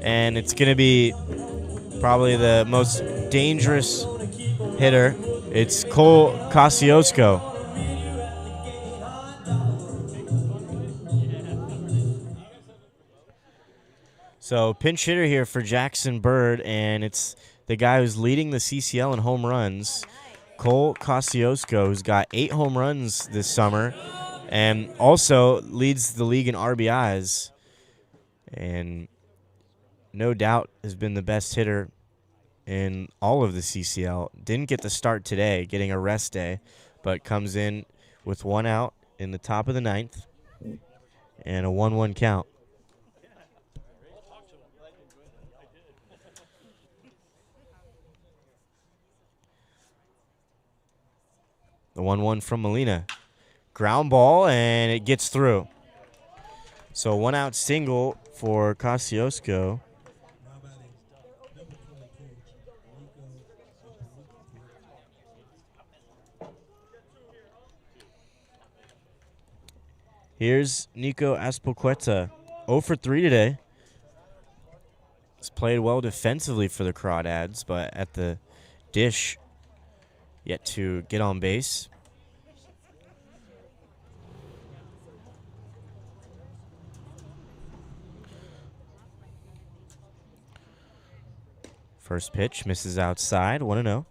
and it's going to be probably the most dangerous hitter. It's Cole Kosciuszko. So pinch hitter here for Jackson Bird, and it's the guy who's leading the CCL in home runs, Cole Kosciuszko, who's got 8 home runs this summer and also leads the league in RBIs. And no doubt has been the best hitter in all of the CCL. Didn't get the start today, getting a rest day, but comes in with 1 out in the top of the 9th and a 1-1 count. The 1-1 from Molina. Ground ball, and it gets through. So 1 out single for Kosciuszko. Here's Nico Aspoqueta, 0 for 3 today. He's played well defensively for the Crawdads, but at the dish, yet to get on base. First pitch misses outside, 1-0.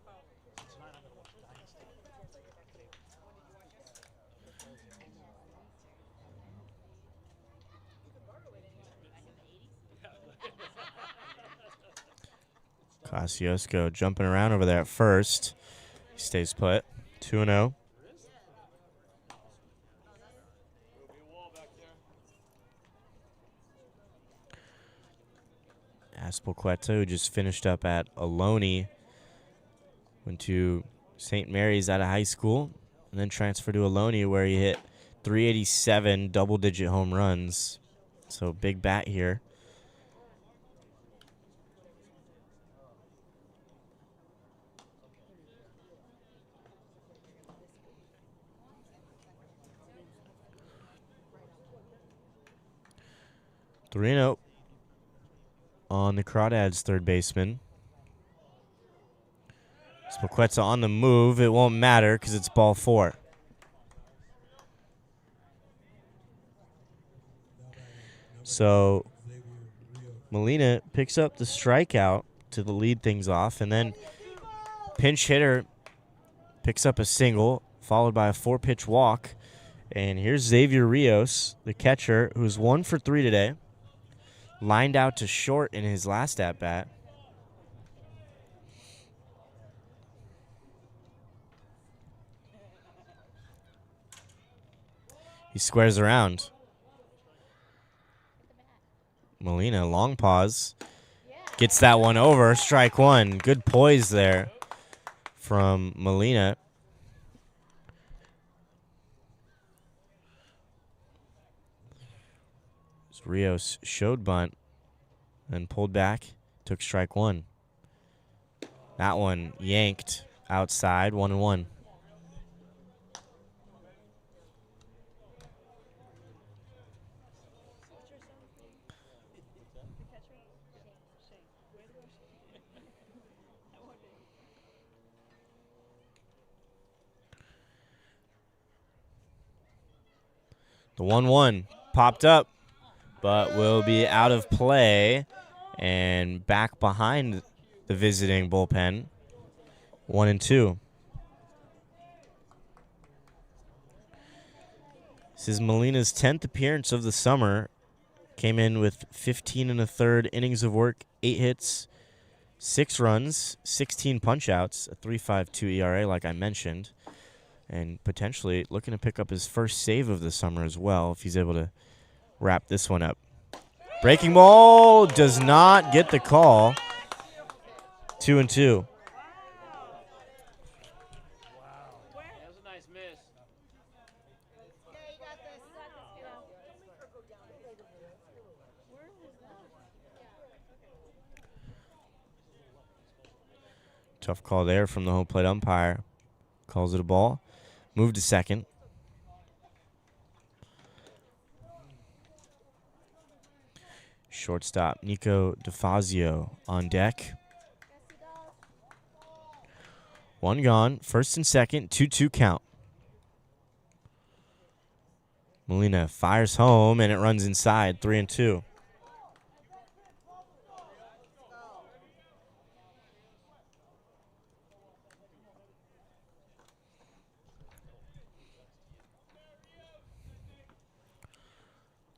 Kosciuszko jumping around over there at first. He stays put. 2-0. Aspoqueta, who just finished up at Ohlone, went to St. Mary's out of high school, and then transferred to Ohlone, where he hit 387 double-digit home runs. So big bat here. Bruno on the Crawdads' third baseman. Aspoqueta on the move. It won't matter because it's ball 4. So Molina picks up the strikeout to lead things off, and then pinch hitter picks up a single, followed by a 4-pitch walk. And here's Xavier Rios, the catcher, who's 1 for 3 today. Lined out to short in his last at-bat. He squares around. Molina, long pause. Gets that one over. Strike 1. Good poise there from Molina. Rios showed bunt and pulled back, took strike 1. That one yanked outside, 1-1. The 1-1 popped up, but will be out of play and back behind the visiting bullpen. 1-2. This is Molina's 10th appearance of the summer. Came in with 15 1/3 innings of work, 8 hits, 6 runs, 16 punch-outs, a 3.52 ERA like I mentioned, and potentially looking to pick up his first save of the summer as well if he's able to wrap this one up. Breaking ball does not get the call. 2-2. Tough call there from the home plate umpire. Calls it a ball. Move to second. Shortstop Nico DeFazio on deck. 1 gone. First and second. 2-2 count. Molina fires home, and it runs inside. 3-2.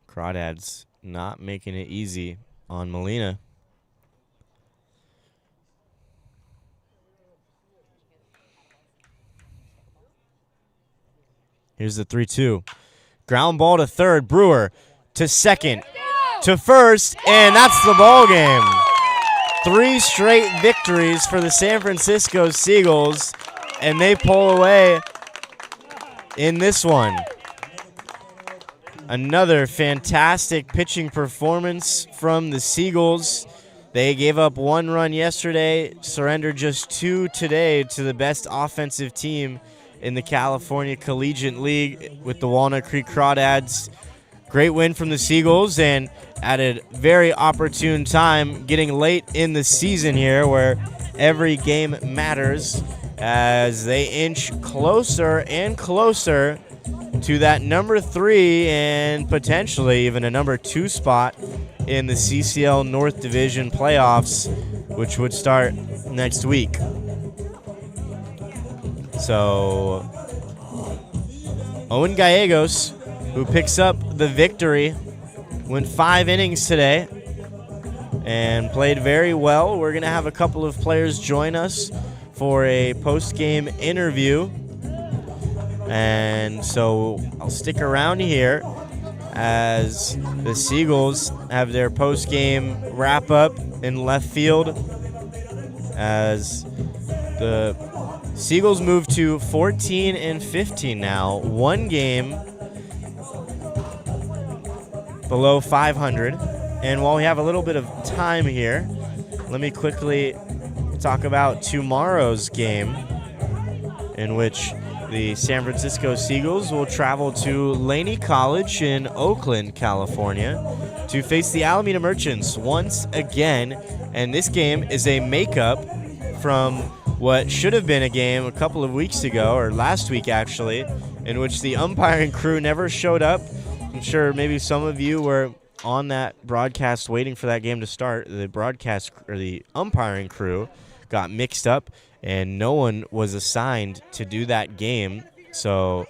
Crawdads not making it easy on Molina. Here's the 3-2. Ground ball to third. Brewer to second. To first. And that's the ball game. 3 straight victories for the San Francisco Seagulls. And they pull away in this one. Another fantastic pitching performance from the Seagulls. They gave up 1 run yesterday, surrendered just 2 today to the best offensive team in the California Collegiate League with the Walnut Creek Crawdads. Great win from the Seagulls, and at a very opportune time, getting late in the season here where every game matters as they inch closer and closer to that number 3 and potentially even a number 2 spot in the CCL-North Division playoffs, which would start next week. So, Owen Gallegos, who picks up the victory, went 5 innings today and played very well. We're going to have a couple of players join us for a post-game interview. And so I'll stick around here as the Seagulls have their post-game wrap-up in left field as the Seagulls move to 14-15 now, 1 game below 500. And while we have a little bit of time here, let me quickly talk about tomorrow's game, in which the San Francisco Seagulls will travel to Laney College in Oakland, California, to face the Alameda Merchants once again. And this game is a makeup from what should have been a game a couple of weeks ago, or last week actually, in which the umpiring crew never showed up. I'm sure maybe some of you were on that broadcast waiting for that game to start. The broadcast or the umpiring crew got mixed up, and no one was assigned to do that game. So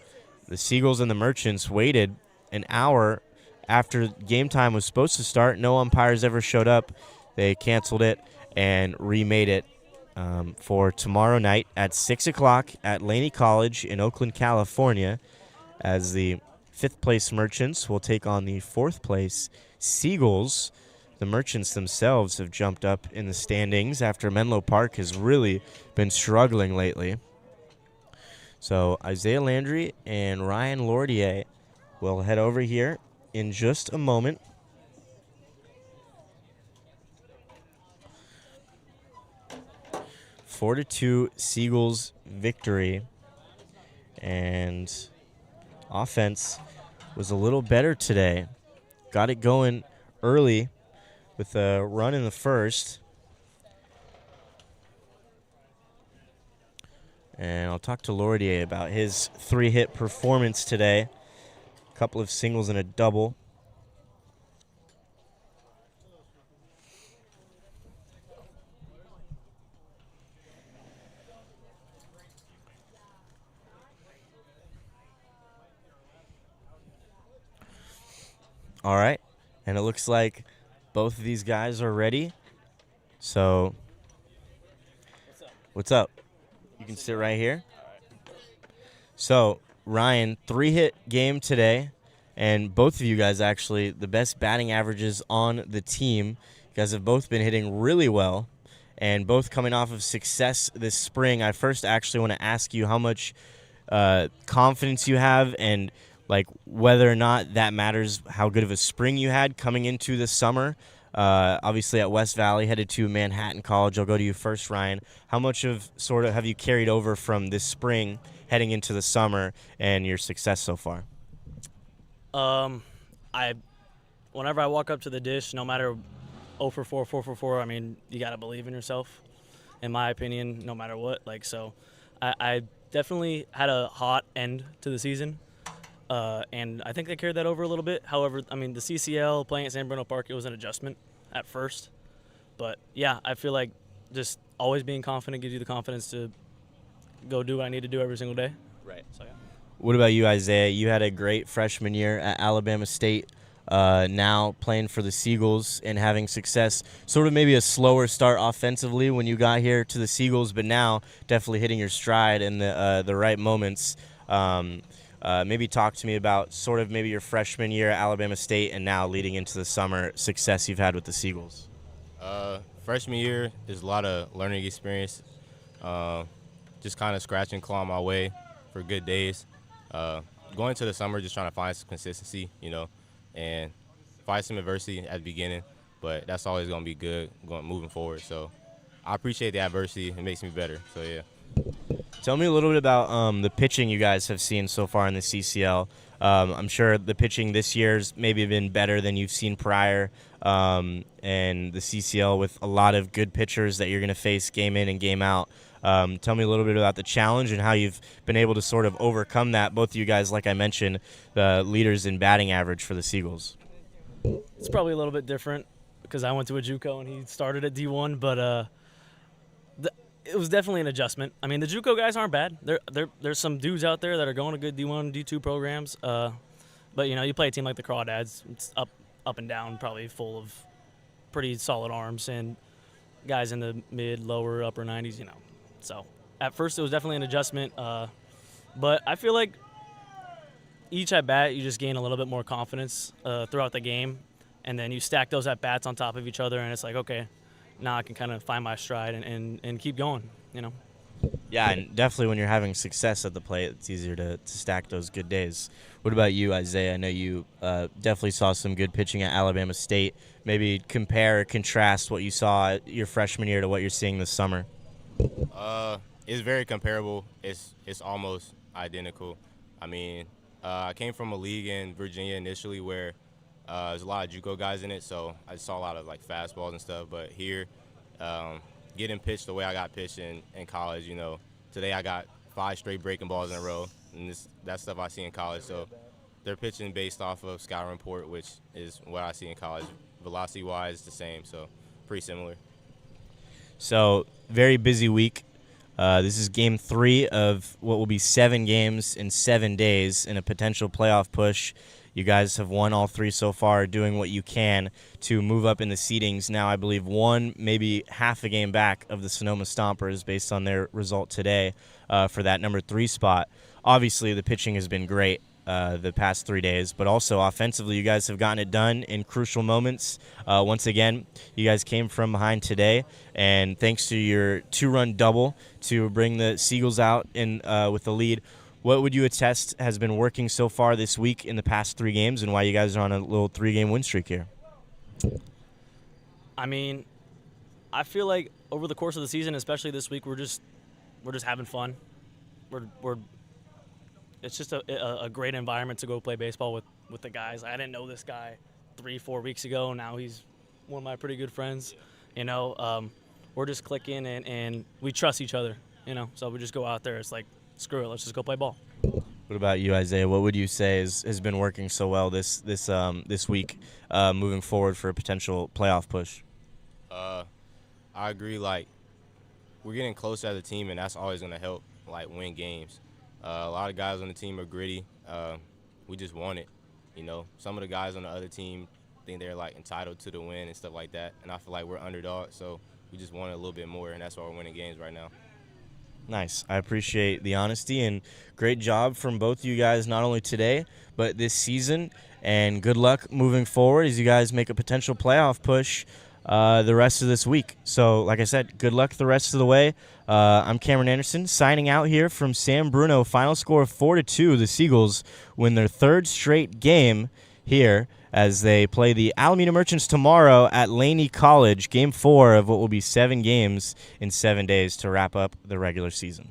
the Seagulls and the Merchants waited an hour after game time was supposed to start. No umpires ever showed up. They canceled it and remade it for tomorrow night at 6 o'clock at Laney College in Oakland, California, as the 5th place Merchants will take on the 4th place Seagulls. The Merchants themselves have jumped up in the standings after Menlo Park has really been struggling lately. So Isaiah Landry and Ryan Lordier will head over here in just a moment. A 4-2 Seagulls victory, and offense was a little better today. Got it going early with a run in the first. And I'll talk to Lordier about his 3-hit performance today. A couple of singles and a double. All right, and it looks like both of these guys are ready. So, what's up? You can sit right here. So, Ryan, 3-hit game today, and both of you guys actually the best batting averages on the team. You guys have both been hitting really well, and both coming off of success this spring. I first actually want to ask you how much confidence you have, and like whether or not that matters how good of a spring you had coming into the summer. Obviously at West Valley, headed to Manhattan College. I'll go to you first, Ryan. How much of sort of have you carried over from this spring heading into the summer and your success so far? Whenever I walk up to the dish, no matter 0 for 4, 4 for 4, I mean, you got to believe in yourself, in my opinion, no matter what. I definitely had a hot end to the season. And I think they carried that over a little bit. However, I mean, the CCL playing at San Bruno Park, it was an adjustment at first. But, yeah, I feel like just always being confident gives you the confidence to go do what I need to do every single day. Right. So, yeah. What about you, Isaiah? You had a great freshman year at Alabama State. now playing for the Seagulls and having success. Sort of maybe a slower start offensively when you got here to the Seagulls, but now definitely hitting your stride in the right moments. Maybe talk to me about sort of maybe your freshman year at Alabama State and now leading into the summer success you've had with the Seagulls. Freshman year is a lot of learning experience. Just kind of scratch and claw my way for good days. Going into the summer, just trying to find some consistency, and find some adversity at the beginning. But that's always going to be good moving forward. So I appreciate the adversity. It makes me better. So, yeah. Tell me a little bit about the pitching you guys have seen so far in the CCL. I'm sure the pitching this year's maybe been better than you've seen prior, and the CCL with a lot of good pitchers that you're going to face game in and game out. Tell me a little bit about the challenge and how you've been able to sort of overcome that. Both of you guys, like I mentioned, the leaders in batting average for the Seagulls. It's probably a little bit different because I went to a JUCO and he started at D1, but it was definitely an adjustment. I mean, the JUCO guys aren't bad. There's some dudes out there that are going to good D1, D2 programs. But you play a team like the Crawdads, it's up and down, probably full of pretty solid arms and guys in the mid, lower, upper 90s. So at first it was definitely an adjustment. But I feel like each at bat you just gain a little bit more confidence throughout the game, and then you stack those at bats on top of each other, and it's like, okay, now I can kind of find my stride and keep going, Yeah, and definitely when you're having success at the plate, it's easier to stack those good days. What about you, Isaiah? I know you definitely saw some good pitching at Alabama State. Maybe compare or contrast what you saw your freshman year to what you're seeing this summer. It's very comparable. It's almost identical. I mean, I came from a league in Virginia initially where there's a lot of JUCO guys in it, so I just saw a lot of fastballs and stuff. But here, getting pitched the way I got pitched in college, today I got 5 straight breaking balls in a row, and that's stuff I see in college. So they're pitching based off of scouting report, which is what I see in college. Velocity-wise, the same, so pretty similar. So very busy week. This is game 3 of what will be 7 games in 7 days in a potential playoff push. You guys have won all 3 so far, doing what you can to move up in the seedings. Now I believe 1, maybe half a game back of the Sonoma Stompers based on their result today for that number 3 spot. Obviously the pitching has been great the past 3 days, but also offensively you guys have gotten it done in crucial moments. Once again, you guys came from behind today, and thanks to your 2-run double to bring the Seagulls out in with the lead. What would you attest has been working so far this week in the past 3 games, and why you guys are on a little 3-game win streak here? I mean, I feel like over the course of the season, especially this week, we're just having fun. It's just a great environment to go play baseball with the guys. I didn't know this guy 3-4 weeks ago. Now he's one of my pretty good friends. We're just clicking and we trust each other. So we just go out there. It's like, screw it, let's just go play ball. What about you, Isaiah? What would you say has been working so well this week, moving forward for a potential playoff push? I agree. We're getting closer as a team, and that's always going to help win games. A lot of guys on the team are gritty. We just want it. Some of the guys on the other team think they're entitled to the win and stuff like that, and I feel like we're underdogs, so we just want it a little bit more, and that's why we're winning games right now. Nice. I appreciate the honesty, and great job from both of you guys, not only today, but this season. And good luck moving forward as you guys make a potential playoff push the rest of this week. So, like I said, good luck the rest of the way. I'm Cameron Anderson signing out here from San Bruno. Final score of 4-2. The Seagulls win their 3rd straight game here as they play the Alameda Merchants tomorrow at Laney College. Game 4 of what will be 7 games in 7 days to wrap up the regular season.